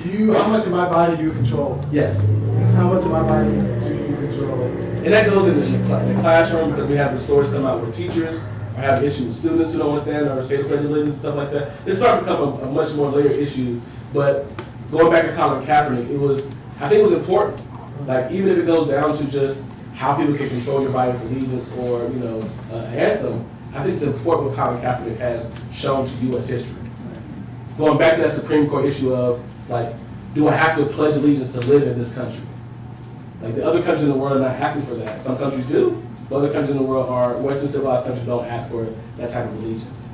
you. How much of my body do you control? Yes. How much of my body do you control? And that goes in the classroom because we have the stories come out where teachers are having issues with students who don't understand or say the Pledge of Allegiance and stuff like that. It's starting to become a much more layered issue. But going back to Colin Kaepernick, I think it was important. Like even if it goes down to just how people can control your body with allegiance or, anthem, I think it's important what Colin Kaepernick has shown to U.S. history. Going back to that Supreme Court issue of, like, do I have to pledge allegiance to live in this country? Like, the other countries in the world are not asking for that. Some countries do. The other countries in the world Western civilized countries don't ask for that type of allegiance.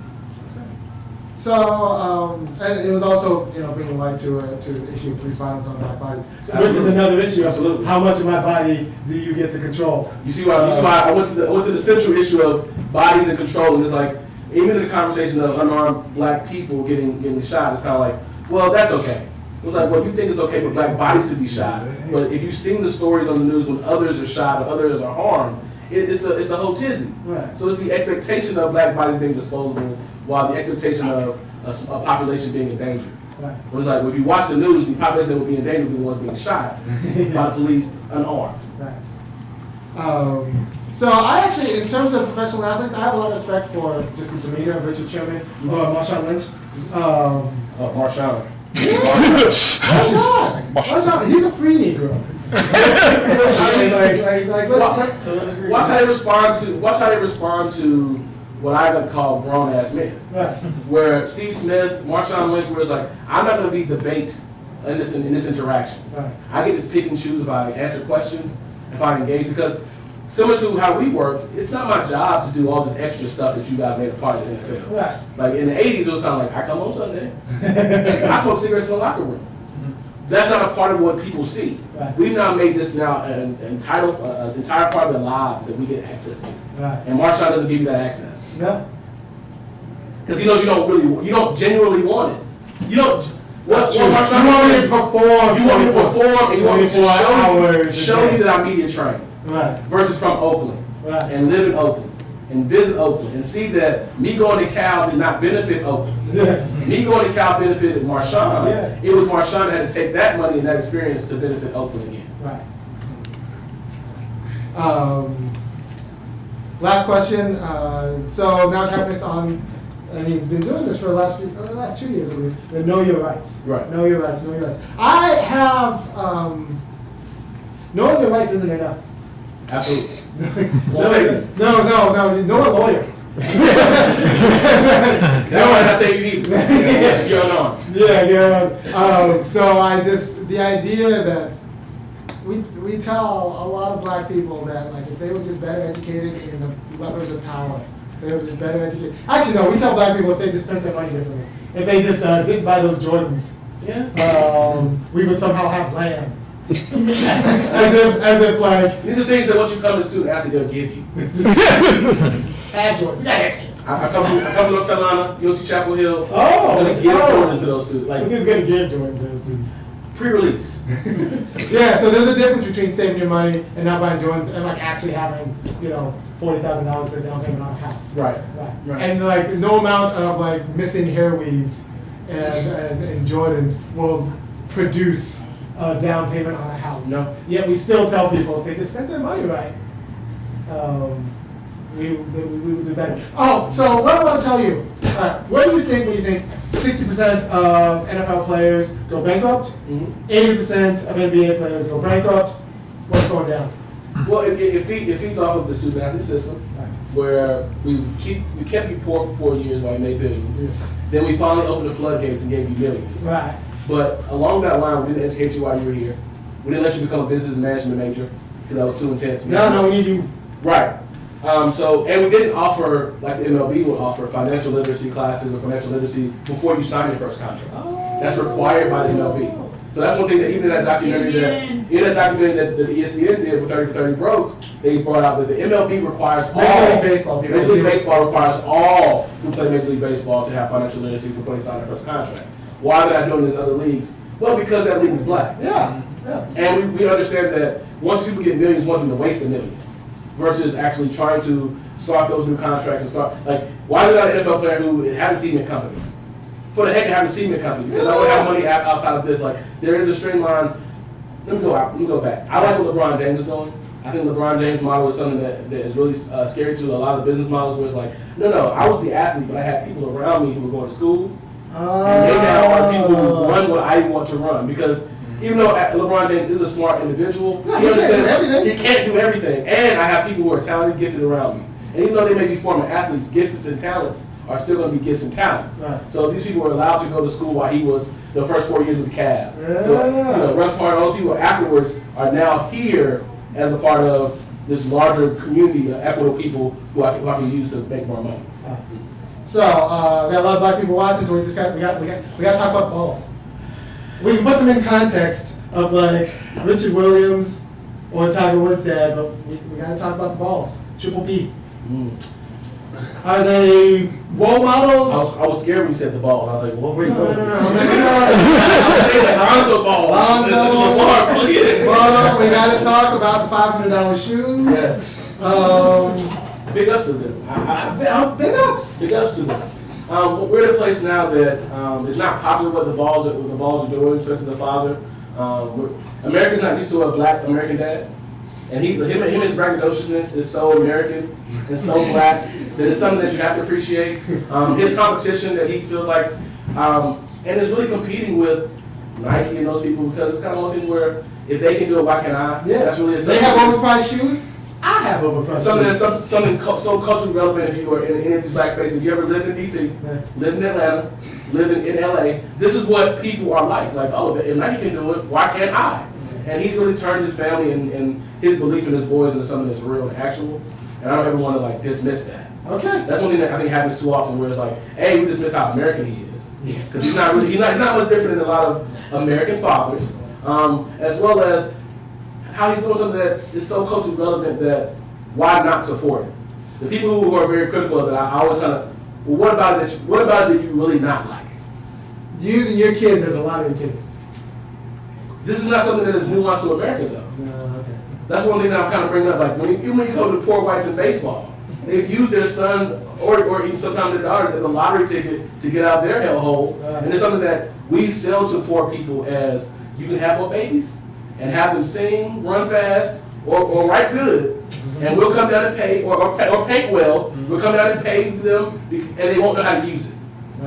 So, and it was also, bringing light to the issue of police violence on black bodies, which is Absolutely. another issue. Absolutely. How much of my body do you get to control? You see why I went to the central issue of bodies and control, and it's like, even in the conversation of unarmed black people getting shot, it's kind of like, well, that's okay. It was like, well, you think it's okay for black bodies to be shot, but if you've seen the stories on the news when others are shot or others are harmed, it's a whole tizzy. Right. So it's the expectation of black bodies being disposable, while the expectation of a population being in danger. Right. It was like, if you watch the news, the population that would be in danger would be the ones being shot by the police unarmed. Right. So I actually, in terms of professional athletes, I have a lot of respect for just the demeanor of Richard Sherman, Marshawn Lynch. Marshawn. Marshawn, he's a free Negro. Watch how they respond to what I would call grown ass men. Right. Where Steve Smith, Marshawn Lynch, where it's like, I'm not going to be debate in this interaction. Right. I get to pick and choose if I answer questions, if I engage, because similar to how we work, it's not my job to do all this extra stuff that you guys made a part of the NFL. Right. Like in the 80s, it was kind of like, I come on Sunday, I smoke cigarettes in the locker room. That's not a part of what people see. Right. We've now made this now an entire part of their lives that we get access to. Right. And Marshawn doesn't give you that access. Yeah. Because he knows you don't genuinely want it. You don't. That's true. Marshawn You want me to says, perform. You want me to perform, and you want me to 24 hours show a you day. that I'm media trained. Right. Versus from Oakland. Right. And live in Oakland. And visit Oakland. And see that me going to Cal did not benefit Oakland. Yes. Me going to Cal benefited Marshawn. Yeah. It was Marshawn that had to take that money and that experience to benefit Oakland again. Right. Last question. So now Kaepernick's on, and he's been doing this for the last 2 years at least. The know your rights. Right. Know your rights. Know your rights. I have knowing your rights isn't enough. Absolutely. No. Know a lawyer. That's why I say you need. What's going on? Yeah. So the idea that we tell a lot of black people that, like, if they were just better educated in the levers of power, they were just better educated. Actually, no, we tell black people if they just spent their money differently, if they just didn't buy those Jordans, we would somehow have land. as if like These are things that once you come to student athlete, they'll give you. sad Jordan. We got extras. I come to North Carolina, you'll see Chapel Hill. Oh, I'm gonna give Jordans to those students, We're like just gonna give Jordans to the students. pre-release. Yeah, so there's a difference between saving your money and not buying Jordans and like actually having, $40,000 for a down payment on a house. Right. And like no amount of like missing hair weaves and Jordans will produce a down payment on a house. No. Yet we still tell people if they just spend their money right, we would do better. Oh, so what I want to tell you, what do you think when you think 60% of NFL players go bankrupt, 80% of NBA players go bankrupt? What's going down? Well, it feeds off of the student athlete system, where we kept you poor for 4 years while you made billions. Yes. Then we finally opened the floodgates and gave you millions. Right. But along that line, we didn't educate you while you were here. We didn't let you become a business management major because that was too intense. No, we need you. Right. And we didn't offer, like the MLB would offer, financial literacy classes or financial literacy before you sign your first contract. That's required by the MLB. So that's one thing that even in that documentary that the ESPN did with 30 for 30 Broke, they brought out that the MLB requires Major League Baseball. Major League Baseball requires all who play Major League Baseball to have financial literacy before they sign their first contract. Why are they not doing this in other leagues? Well, because that league is black. Yeah. And we understand that once people get millions, we want them to waste the millions versus actually trying to start those new contracts and start, like, why is there not an NFL player who has a cement company? For the heck of having a cement company, because I don't have money outside of this. Like, there is a streamline. Let me go back. I like what LeBron James is doing. I think LeBron James' model is something that is really scary to a lot of business models where it's like, no, I was the athlete, but I had people around me who was going to school. And they now are people who run what I want to run. Because even though LeBron James is a smart individual, No, he he can't do understands everything. he can't do everything. And I have people who are talented, gifted around me. And even though they may be former athletes, gifts and talents are still going to be gifts and talents. Right. So these people were allowed to go to school while he was the first 4 years with the Cavs. So Yeah. Russ Parr and all those people afterwards are now here as a part of this larger community of equitable people who I can use to make more money. So we got a lot of black people watching, so we got to talk about balls. We can put them in context of like Richard Williams or Tiger Woods' dad, but we got to talk about the balls. Triple B. Are they role models? I was scared when you said the balls. I was like, what were you No. going? I I was saying like Lonzo balls. Lonzo. Well, we got to talk about the $500 shoes. Yes. Big ups to them. Big ups. Big ups to them. We're in a place now that it's not popular what the balls are doing, especially the father. America's not used to a black American dad. And him and his braggadociousness is so American and so black that it's something that you have to appreciate. His competition that he feels like, and is really competing with Nike and those people because it's kind of one of those things where if they can do it, why can't I? Yeah. That's really They have overpriced shoes. I have overpriced something shoes. that's so culturally relevant if you are in any of these black spaces. If you ever lived in DC, lived in Atlanta, lived in LA, this is what people are like. Like, oh, if Nike can do it, why can't I? And he's really turned his family and his belief in his boys into something that's real and actual. And I don't ever want to like dismiss that. Okay. That's one thing that I think happens too often, where it's like, hey, we dismiss how American he is, because he's not much different than a lot of American fathers, as well as how he's doing something that is so culturally relevant that why not support it? The people who are very critical of it, I always kind of, well, what about it that you really not like? Using your kids as a lottery ticket. This is not something that is nuanced to America, though. No, okay. That's one thing that I'm kind of bringing up. Like even when you go to poor whites in baseball, they've used their son or even sometimes their daughter as a lottery ticket to get out of their hellhole. And it's something that we sell to poor people as you can have more babies and have them sing, run fast, or write good, and we'll come down and pay or paint well. We'll come down and pay them, and they won't know how to use it.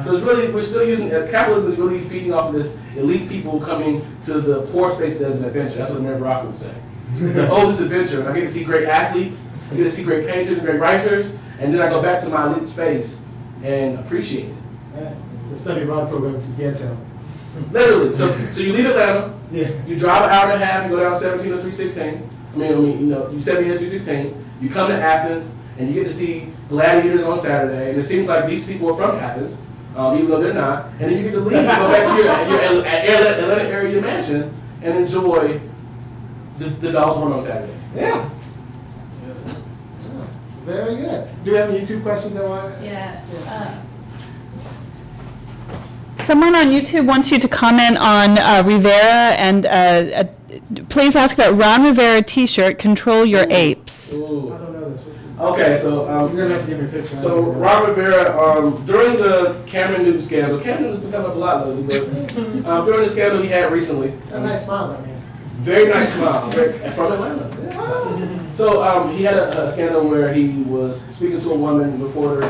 So it's really, we're still using, capitalism is really feeding off of this elite people coming to the poor spaces as an adventure. That's what Mary Brock would say. It's like, oh, this adventure, and I get to see great athletes, I get to see great painters, great writers, and then I go back to my elite space and appreciate it. Yeah. The study abroad program to ghetto. Literally. So you leave Atlanta, Yeah. you drive an hour and a half, you go down 17 or 316. You 17 or 316. You come to Athens, and you get to see gladiators on Saturday, and it seems like these people are from Athens. Even though they're not, and then you get to leave and go back to your Atlanta area mansion and enjoy the dogs run on Saturday. Yeah. Very good. Do we have any YouTube questions that want? Yeah. Someone on YouTube wants you to comment on Rivera and please ask about Ron Rivera T-shirt, Control Your Apes. Ooh. I don't know this. Okay, so You're gonna have to give me a picture. so Ron Rivera, during the Cameron Newton scandal, Cameron Newton's become up a lot lately, but during the scandal he had recently, A nice smile, that man. very nice smile, from Atlanta. So he had a scandal where he was speaking to a woman reporter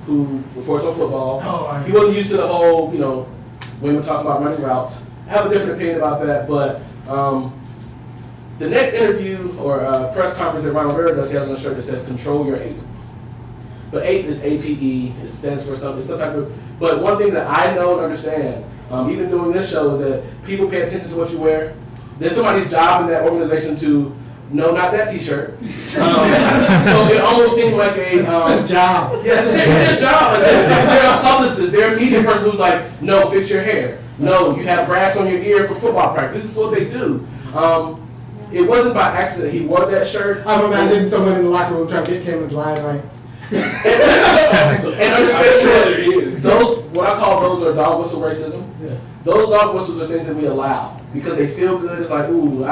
who reports on football. Oh, He wasn't used to the whole, women talking about running routes. I have a different opinion about that, but the next interview or press conference that Ron Rivera does, he has on a shirt that says "Control Your Ape." But ape is APE. It stands for something. Some type of. But one thing that I know and understand, even doing this show, is that people pay attention to what you wear. There's somebody's job in that organization to. No, not that T-shirt. So it almost seemed like It's a job. Yes, it's their job. Like, they're a publicist. They're a media person who's like, no, fix your hair. No, you have grass on your ear for football practice. This is what they do. It wasn't by accident he wore that shirt. I'm imagining someone in the locker room trying to get Cameron's line right. And understand that those, what I call those are dog whistle racism. Yeah. Those dog whistles are things that we allow because they feel good. It's like, ooh,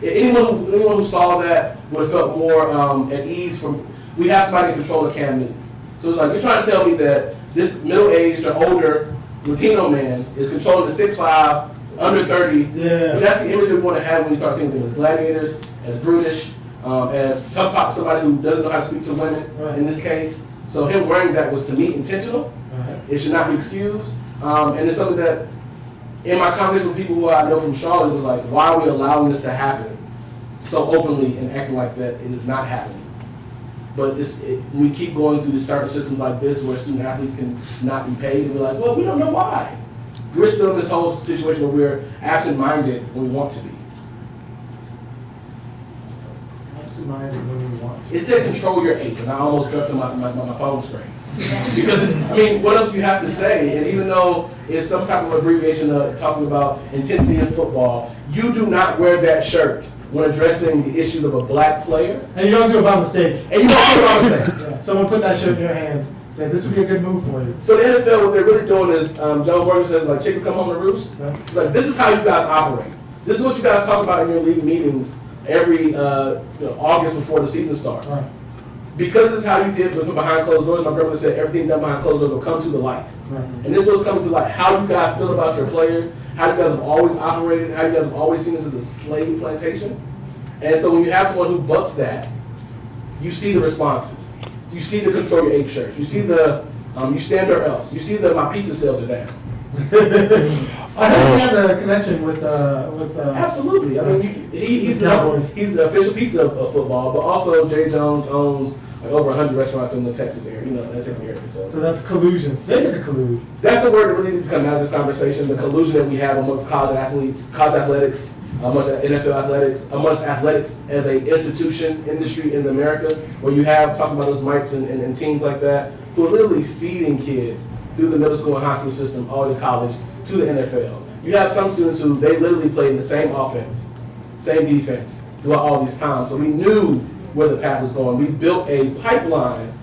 anyone who saw that would have felt more at ease from, we have somebody in control of Cam Newton. So it's like, you're trying to tell me that this middle-aged or older Latino man is controlling the 6'5", under 30. Yeah. But that's the image that we want to have when you start thinking of them as gladiators, as brutish, as somebody who doesn't know how to speak to women in this case. So him wearing that was, to me, intentional. It should not be excused. And it's something that in my conversation with people who I know from Charlotte, it was like, why are we allowing this to happen so openly and acting like that it is not happening? But we keep going through these certain systems like this where student athletes can not be paid, and we're like, well, we don't know why. We're still in this whole situation where we're absent-minded when we want to be. Absent-minded when we want to. It said control your age, and I almost dropped on my phone screen. Because, I mean, what else do you have to say? And even though it's some type of abbreviation of talking about intensity in football, you do not wear that shirt when addressing the issues of a black player. And you don't do it by mistake. And you don't do it by mistake. Yeah. Someone put that shirt in your hand, say this would be a good move for you. So the NFL, what they're really doing is, Joe Morgan says, like, chickens come home to roost. Right. It's like, this is how you guys operate. This is what you guys talk about in your league meetings every August before the season starts. Right. Because this is how you did with behind closed doors, my grandmother said everything done behind closed doors will come to the light. Right. And this was coming to light. How you guys feel about your players, how you guys have always operated, how you guys have always seen this as a slave plantation. And so when you have someone who bucks that, you see the responses. You see the control your ape shirt. You see the you stand or else. You see the my pizza sales are down. I think he has a connection with Absolutely. I mean, he's Cowboys. he's the official pizza of football, but also Jerry Jones owns like over 100 restaurants in the Texas area. The Texas area. So that's collusion. They get to collude. that's the word that really needs to come out of this conversation. The collusion that we have amongst college athletes, college athletics, amongst NFL athletics, amongst athletics as a institution, industry in America, where you have talking about those mics and teams like that who are literally feeding kids through the middle school and high school system, all to college, to the NFL. You have some students who they literally played in the same offense, same defense throughout all these times. So we knew where the path was going. We built a pipeline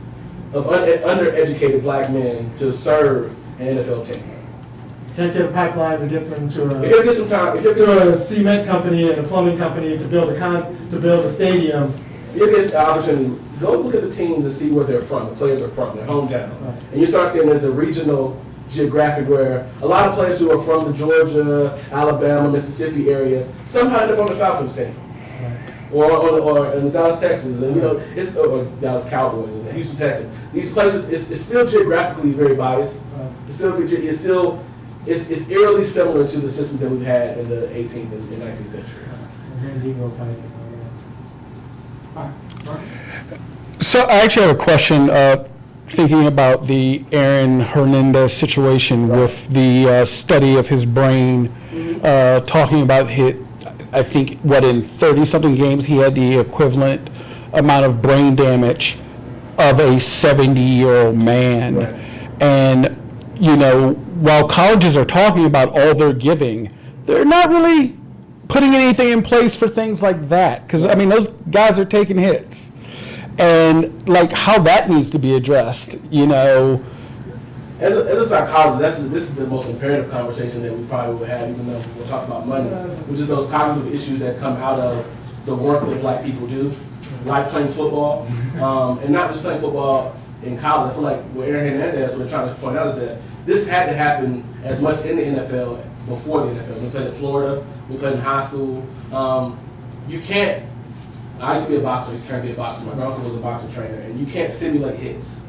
of undereducated black men to serve an NFL team. Can't get a pipeline to get them to If you ever get some time, if you ever get some a cement company and a plumbing company to build a stadium. If you get the opportunity, go look at the team to see where they're from, the players are from, their hometowns. Right. And you start seeing there's a regional geographic where a lot of players who are from the Georgia, Alabama, Mississippi area somehow end up on the Falcons team. Or in the Dallas, Texas, and it's or Dallas Cowboys and Houston, Texas. These places, it's still geographically very biased. It's eerily similar to the systems that we've had in the 18th and 19th century. So I actually have a question, thinking about the Aaron Hernandez situation with the study of his brain, talking about I think, in 30-something games, he had the equivalent amount of brain damage of a 70-year-old man. Right. And, while colleges are talking about all they're giving, they're not really putting anything in place for things like that. Because, those guys are taking hits. And, how that needs to be addressed, As a psychologist, this is the most imperative conversation that we probably will have, even though we'll talk about money, which is those cognitive issues that come out of the work that black people do, like playing football, and not just playing football in college. I feel like what Aaron Hernandez, what we're trying to point out is that this had to happen as much in the NFL before the NFL. We played in Florida, we played in high school. You can't, I used to be a boxer, I used to train to be a boxer. My grandpa was a boxing trainer, and you can't simulate hits.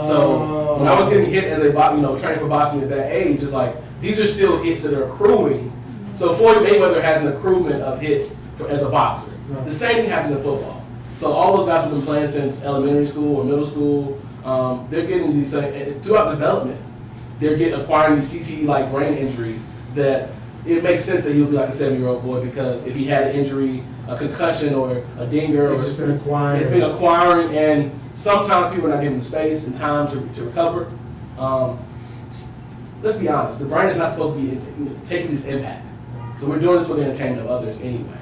So when I was getting hit as a training for boxing at that age, it's like these are still hits that are accruing. So Floyd Mayweather has an accruement of hits as a boxer. The same thing happened in football. So all those guys who've been playing since elementary school or middle school, they're getting these throughout development. They're acquiring these CTE-like brain injuries that it makes sense that he'll be like a 7-year-old boy, because if he had an injury, a concussion or a dinger, It's been acquiring. It's been acquiring, and sometimes people are not given space and time to recover. Let's be honest, the brain is not supposed to be taking this impact. So we're doing this for the entertainment of others anyway.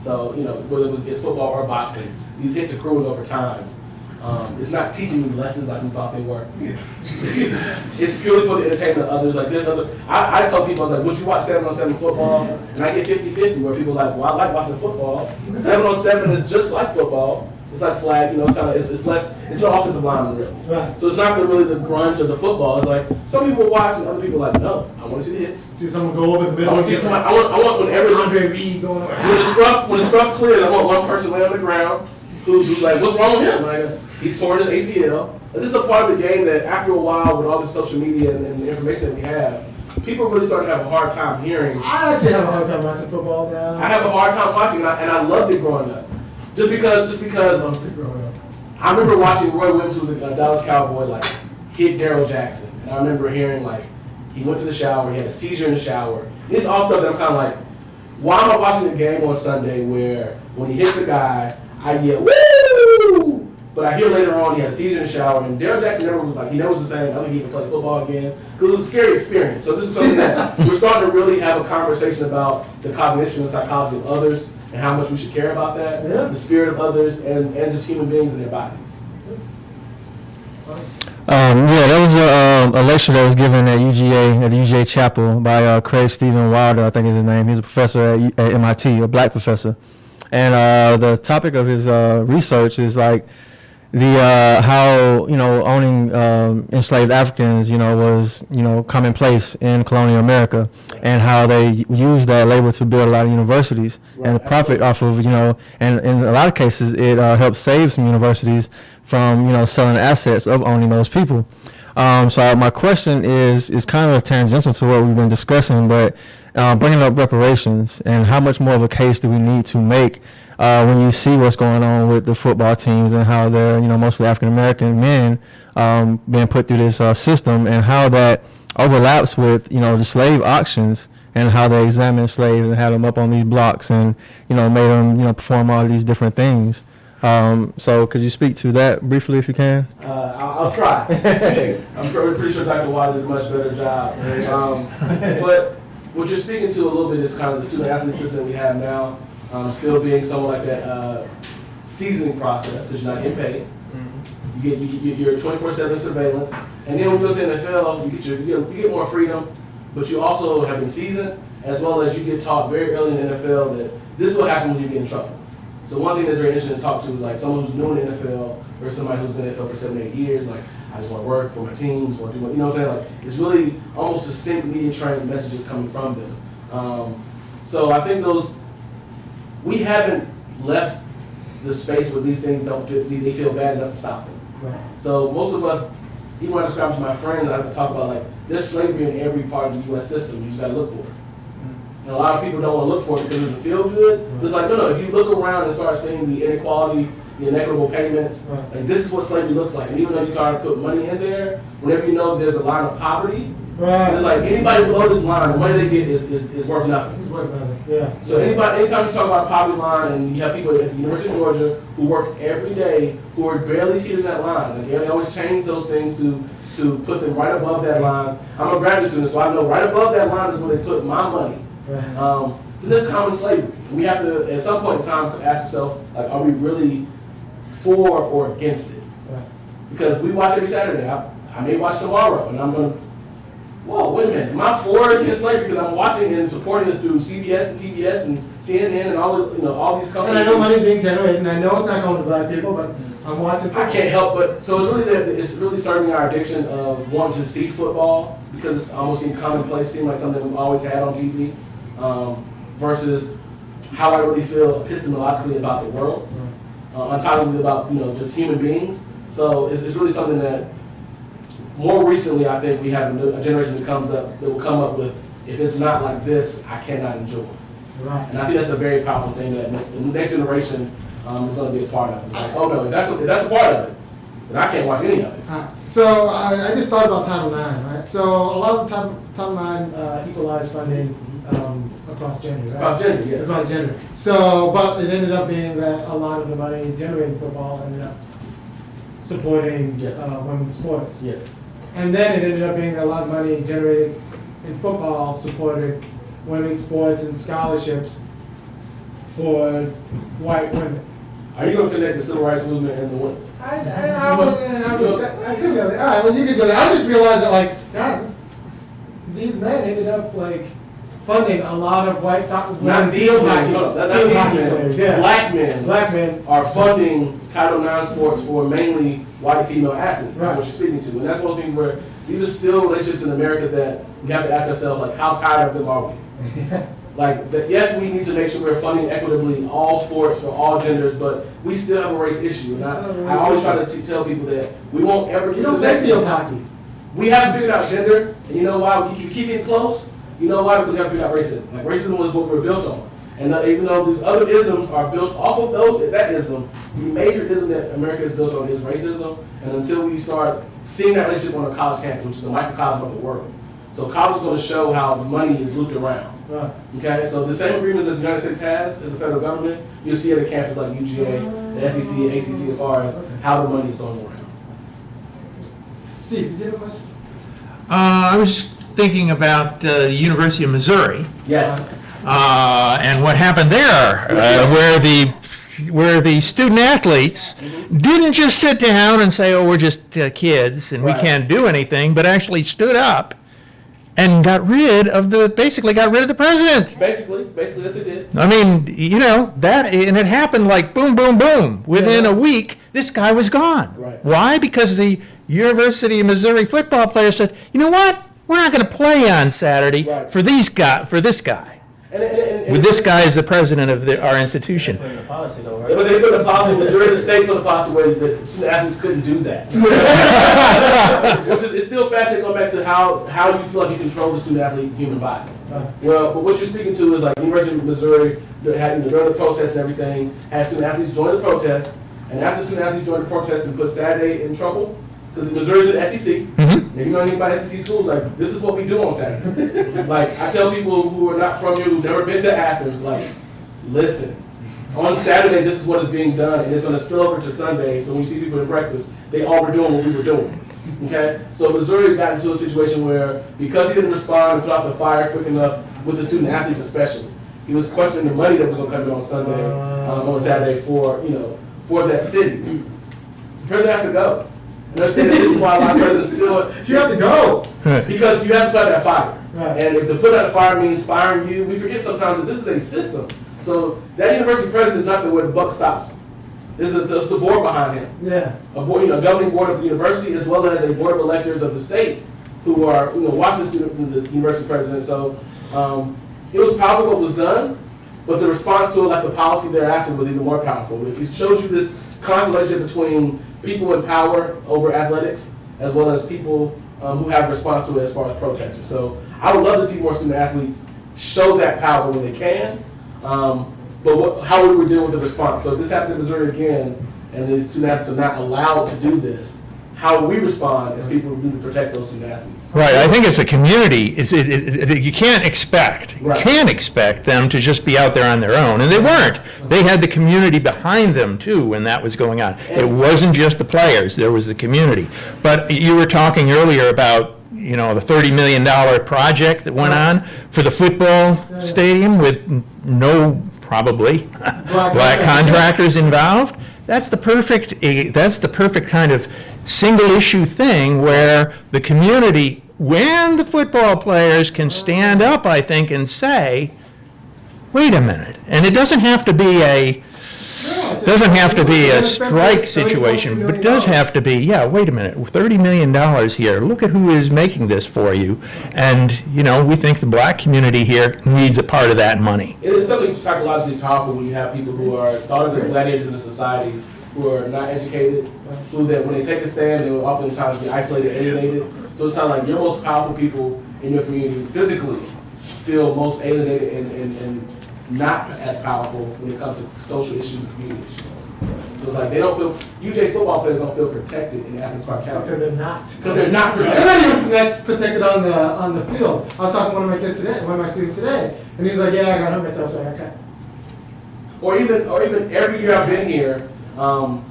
So, whether it's football or boxing, these hits accruing over time. It's not teaching me lessons like we thought they were. It's purely for the entertainment of others. Like I tell people, I was like, would you watch 7-on-7 football? And I get 50-50 where people are like, well, I like watching football. 7-on-7 is just like football. It's like flag, it's no offensive lineman really. Right. So it's not really the grunge of the football. It's like, some people watch and other people are like, no, I want to see the hits. See someone go over the I middle. want to see somebody, I want when every Andre Reed going over. when the scruff clears, I want one person laying on the ground who's like, what's wrong with him? Like, he's torn his ACL. And this is a part of the game that after a while, with all the social media and the information that we have, people really start to have a hard time hearing. I actually have a hard time watching football now. I have a hard time watching, and I loved it growing up. Just because I loved it growing up. I remember watching Roy Williams, who was a Dallas Cowboy, like hit Darryl Jackson, and I remember hearing like he went to the shower, he had a seizure in the shower. It's all stuff that I'm kind of like, why am I watching a game on Sunday where when he hits a guy, I yell woo, but I hear later on he had a seizure in the shower, and Darryl Jackson never was like, he never was the same. I don't think he can play football again because it was a scary experience. So this is something that we're starting to really have a conversation about the cognition and psychology of others and how much we should care about that, the spirit of others, and just human beings and their bodies. That was a lecture that was given at UGA, at the UGA Chapel by Craig Stephen Wilder, I think is his name. He's a professor at MIT, a black professor. And the topic of his research is like the how owning enslaved Africans was commonplace in colonial America, and how they used that labor to build a lot of universities and the profit off of and in a lot of cases it helped save some universities from selling the assets of owning those people. So my question is kind of tangential to what we've been discussing, but bringing up reparations and how much more of a case do we need to make when you see what's going on with the football teams and how they're mostly African American men being put through this system, and how that overlaps with the slave auctions and how they examined slaves and had them up on these blocks and made them perform all these different things. So could you speak to that briefly if you can? I'll try. I'm pretty sure Dr. Wilder did a much better job. But what you're speaking to a little bit is kind of the student athlete system that we have now, still being somewhat like that seasoning process because you're not getting paid. You get your 24/7 surveillance, and then when you go to the NFL, you get more freedom, but you also have been seasoned, as well as you get taught very early in the NFL that this is what happens when you get in trouble. So one thing that's very interesting to talk to is like someone who's new in the NFL or somebody who's been in the NFL for 7-8 years, like I just want to work for my teams or do what, what I'm saying? Like it's really almost succinct media trained messages coming from them. So I think we haven't left the space where these things don't fit, they feel bad enough to stop them. Right. So most of us, even when I describe to my friends, I talk about like there's slavery in every part of the U.S. system. You just got to look for it. And a lot of people don't want to look for it because it doesn't feel good. Right. It's like, no, if you look around and start seeing the inequality, the inequitable payments, like this is what slavery looks like. And even though you gotta put money in there, whenever you know there's a line of poverty, it's like anybody below this line, the money they get is worth nothing. It's worth nothing. Yeah. So anytime you talk about poverty line and you have people at the University of Georgia who work every day who are barely teetering that line, like they always change those things to put them right above that line. I'm a graduate student, so I know right above that line is where they put my money. Then there's common slavery. We have to, at some point in time, ask ourselves, like, are we really for or against it? Because we watch every Saturday. I may watch tomorrow, and I'm going to, whoa, wait a minute. Am I for or against slavery? Because I'm watching and supporting this through CBS and TBS and CNN and all these companies. And I know money's being generated, and I know it's not going to black people, but I'm watching football. I can't help but, so it's really serving our addiction of wanting to see football because it's almost seemed commonplace, seemed like something we've always had on TV. Versus how I really feel epistemologically about the world, untitledly about just human beings. So it's really something that more recently I think we have a generation that will come up with, if it's not like this, I cannot enjoy. Right. And I think that's a very powerful thing that the next generation is going to be a part of. It's like, oh no, if that's a part of it, then I can't watch any of it. So I just thought about Title IX, right? So a lot of Title IX equalized funding across gender, right? Across gender, yes. Across gender. So, but it ended up being that a lot of the money generated in football ended up supporting women's sports. Yes. And then it ended up being that a lot of money generated in football supported women's sports and scholarships for white women. Are you going to connect the civil rights movement and the women? I could go there. All right, well, you could go there. I just realized that, like, God, these men ended up, like, funding a lot of white soccer players. Not these men. Not these men. Yeah. Black men are funding Title IX sports for mainly white female athletes. Right. That's what you're speaking to. And that's one of those things where these are still relationships in America that we have to ask ourselves, like, how tired of them are we? Like, yes, we need to make sure we're funding equitably all sports for all genders, but we still have a race issue. And I always try to tell people that we won't ever get to the next field hockey. We haven't figured out gender, and you know why? We keep getting close. You know why? Because we haven't figured out racism. Like, racism was what we're built on. And even though these other isms are built off of that ism, the major ism that America is built on is racism. And until we start seeing that relationship on a college campus, which is a microcosm of the world. So college is going to show how money is looped around. Right. Okay, so the same agreements that the United States has as the federal government, you'll see at a campus like UGA, the SEC, ACC, as far as how the money is going around. Steve, did you have a question? I was thinking about the University of Missouri. Yes. And what happened there, where the student athletes didn't just sit down and say, "Oh, we're just kids and we can't do anything," but actually stood up and basically got rid of the president. Basically, yes, they did. I mean, and it happened like boom, boom, boom. Within a week, this guy was gone. Right. Why? Because the University of Missouri football player said, "You know what? We're not going to play on Saturday for this guy." With this guy as the president of our institution. They put in the policy though, right? It was they put in the policy. Missouri, the state put in the policy where the student athletes couldn't do that. It's still fascinating going back to how you feel like you control the student athlete human body. Well, but what you're speaking to is like University of Missouri during the protests and everything, had student athletes join the protest, and after student athletes joined the protest and put Saturday in trouble, because Missouri's an SEC. If you know anything about SEC schools, like, this is what we do on Saturday. Like, I tell people who are not from here, who've never been to Athens, like, listen, on Saturday, this is what is being done, and it's going to spill over to Sunday, so when you see people at breakfast, they all were doing what we were doing. Okay? So Missouri got into a situation where, because he didn't respond and put out the fire quick enough, with the student athletes especially, he was questioning the money that was going to come in on Sunday, on Saturday for that city. The president has to go. And understand that this is why a lot of presidents still... You have to go. Because you have to put out that fire. Right. And if to put out a fire means firing you, we forget sometimes that this is a system. So that university president is not where the buck stops. It's the board behind him. Yeah. A board, a governing board of the university, as well as a board of electors of the state, who are watching this university president. So it was powerful what was done, but the response to it, like the policy thereafter, was even more powerful. It shows you this constellation between people in power over athletics, as well as people who have response to it as far as protesters. So I would love to see more student athletes show that power when they can. But how would we deal with the response? So if this happens in Missouri again, and the student athletes are not allowed to do this, how would we respond as people who need to protect those student athletes? Right, I think as a community, you can't expect them to just be out there on their own, and they weren't. They had the community behind them too when that was going on. It wasn't just the players; there was the community. But you were talking earlier about the $30 million project that went on for the football stadium with no probably black contractors involved. That's the perfect kind of single issue thing where the community, when the football players can stand up, I think, and say, wait a minute. And it doesn't have to be a strike situation, but it does have to be, wait a minute, $30 million here. Look at who is making this for you. And, we think the black community here needs a part of that money. It is something psychologically powerful when you have people who are thought of as gladiators in the society, who are not educated, who that when they take a stand, they will oftentimes be isolated, alienated. So it's kind of like your most powerful people in your community physically feel most alienated and not as powerful when it comes to social issues and community issues. So it's like they don't feel, UJ football players don't feel protected in Athens Park County. Because they're not. Because they're not protected. They're not even protected on the field. I was talking to one of my kids today, one of my students today, and he was like, "Yeah, I got hurt myself, so I got cut." Or even every year I've been here,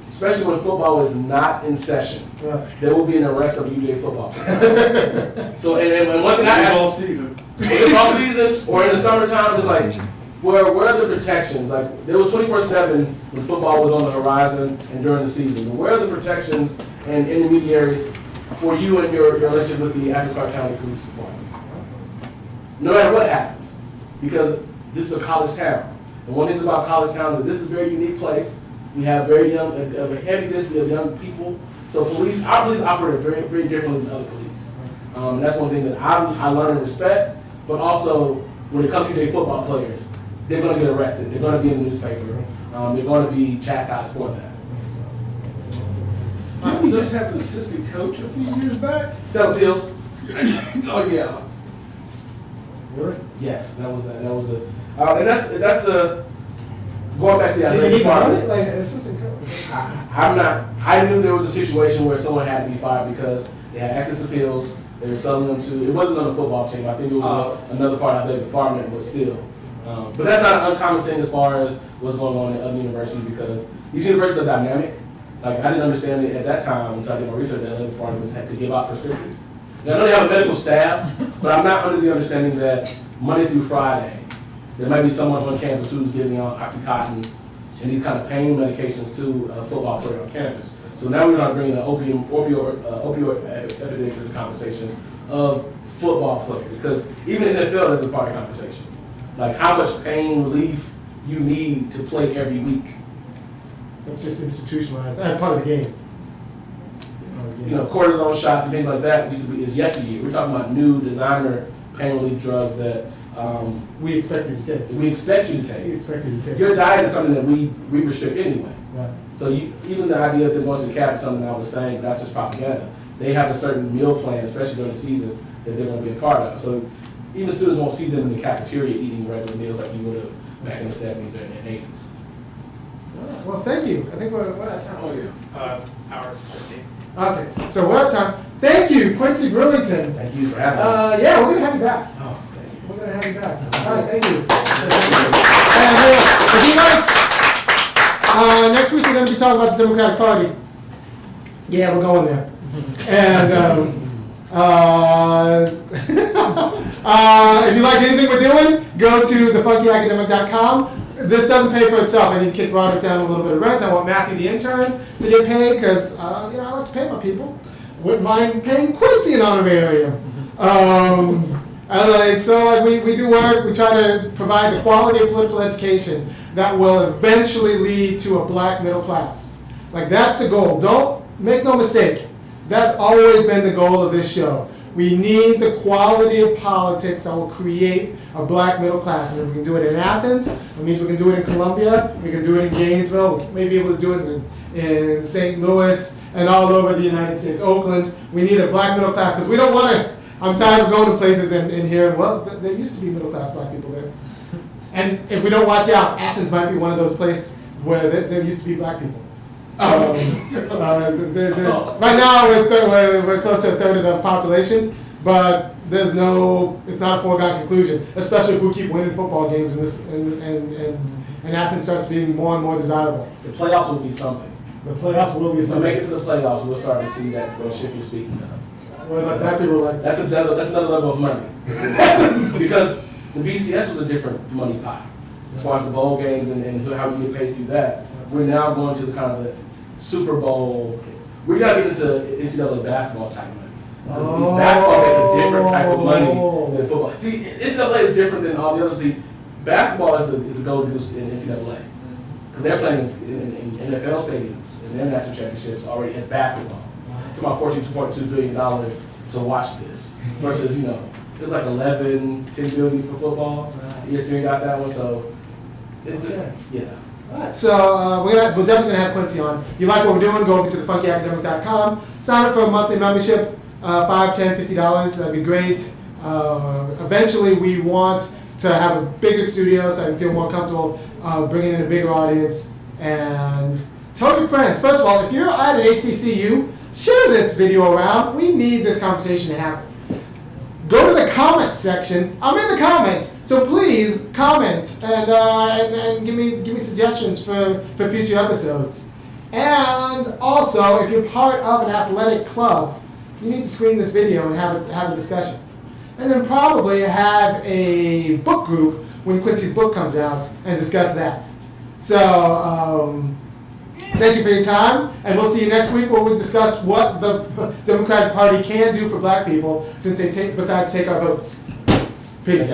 especially when football is not in session, there will be an arrest of a UJ football team. So and one thing I have all season. It's all season, or in the summertime, it's like, where are the protections? Like, there was 24/7 when football was on the horizon and during the season. But where are the protections and intermediaries for you and your relationship with the Athens Park County Police Department? No matter what happens, because this is a college town. And one thing about college towns is that this is a very unique place. We have very young, a heavy density of young people. So our police operate very, very differently than other police. And that's one thing that I learned and respect. But also, when it comes to UJ football players, they're going to get arrested. They're going to be in the newspaper. They're going to be chastised for that. Didn't we just have an assistant coach a few years back? Settle deals. Oh, yeah. Really? Yes, that was a, and that's a, going back to the Did you athletic need to run department. it? Like, assistant coach? I knew there was a situation where someone had to be fired because they had access appeals. They were selling them to, it wasn't on the football team. I think it was another part of the athletic department, but still. But that's not an uncommon thing as far as what's going on in other universities because these universities are dynamic. Like, I didn't understand it at that time until I did my research that athletic departments had to give out prescriptions. Now, I know they have a medical staff, but I'm not under the understanding that Monday through Friday, there might be someone on campus who's giving out Oxycontin and these kind of pain medications to a football player on campus. So now we're not bringing the opioid epidemic to the conversation of football players because even the NFL is a part of the conversation. Like how much pain relief you need to play every week. That's just institutionalized. That's part of the game. You know, cortisone shots and things like that is yesteryear. We're talking about new designer pain relief drugs that we expect you to take. We expect you to take. We expect you to take. Your diet is something that we restrict anyway. Right. So even the idea of them going to the cap is something I was saying, but that's just propaganda. They have a certain meal plan, especially during the season, that they're going to be a part of. So even students won't see them in the cafeteria eating regular meals like you would have back in the 70s or in the 80s. Well, thank you. I think we're out of time. Oh, yeah. Hours 15. Okay, so we're out of time. Thank you, Quincy Brewington. Thank you for having me. Yeah, we're going to have you back. Oh, thank you. We're going to have you back. All right, thank you. And if you like, next week we're going to be talking about the Democratic Party. Yeah, we're going there. And if you like anything we're doing, go to thefunkyacademic.com. This doesn't pay for itself. I need to kick Roderick down a little bit of rent. I want Matthew the intern to get paid because I like to pay my people. Wouldn't mind paying Quincy an honorarium. We do work. We try to provide the quality of political education that will eventually lead to a black middle class. Like that's the goal. Don't make no mistake. That's always been the goal of this show. We need the quality of politics that will create a black middle class. And if we can do it in Athens, it means we can do it in Columbia, we can do it in Gainesville, we may be able to do it in St. Louis and all over the United States, Oakland. We need a black middle class because we don't want to, I'm tired of going to places and hearing, well, there used to be middle class black people there. And if we don't watch out, Athens might be one of those places where there used to be black people. Right now we're close to a third of the population, but it's not a foregone conclusion, especially if we keep winning football games and Athens starts being more and more desirable. The playoffs will be something. The playoffs will be So something. make it to the playoffs, we'll start to see that shift you're speaking of. Well, black people like That's another level of money. Because the BCS was a different money pot. As far as the bowl games and how you get paid through that. We're now going to the kind of the Super Bowl. We're not getting into NCAA basketball type money. Basketball gets a different type of money than football. See, NCAA is different than all the others. See, basketball is the golden goose in NCAA. Because they're playing in NFL stadiums and their national championships already as basketball. It's about $14.2 billion to watch this. Versus, it's like 10 billion for football. ESPN got that one, so it's yeah. All right, so we're definitely going to have Quincy on. If you like what we're doing, go over to thefunkyacademic.com. Sign up for a monthly membership, $5, $10, $50. That'd be great. Eventually, we want to have a bigger studio so I can feel more comfortable bringing in a bigger audience. And tell your friends. First of all, if you're at an HBCU, share this video around. We need this conversation to happen. Go to the comments section. I'm in the comments, so please comment and give me suggestions for future episodes. And also, if you're part of an athletic club, you need to screen this video and have a discussion. And then probably have a book group when Quincy's book comes out and discuss that. So thank you for your time, and we'll see you next week where we discuss what the Democratic Party can do for black people since besides take our votes. Peace.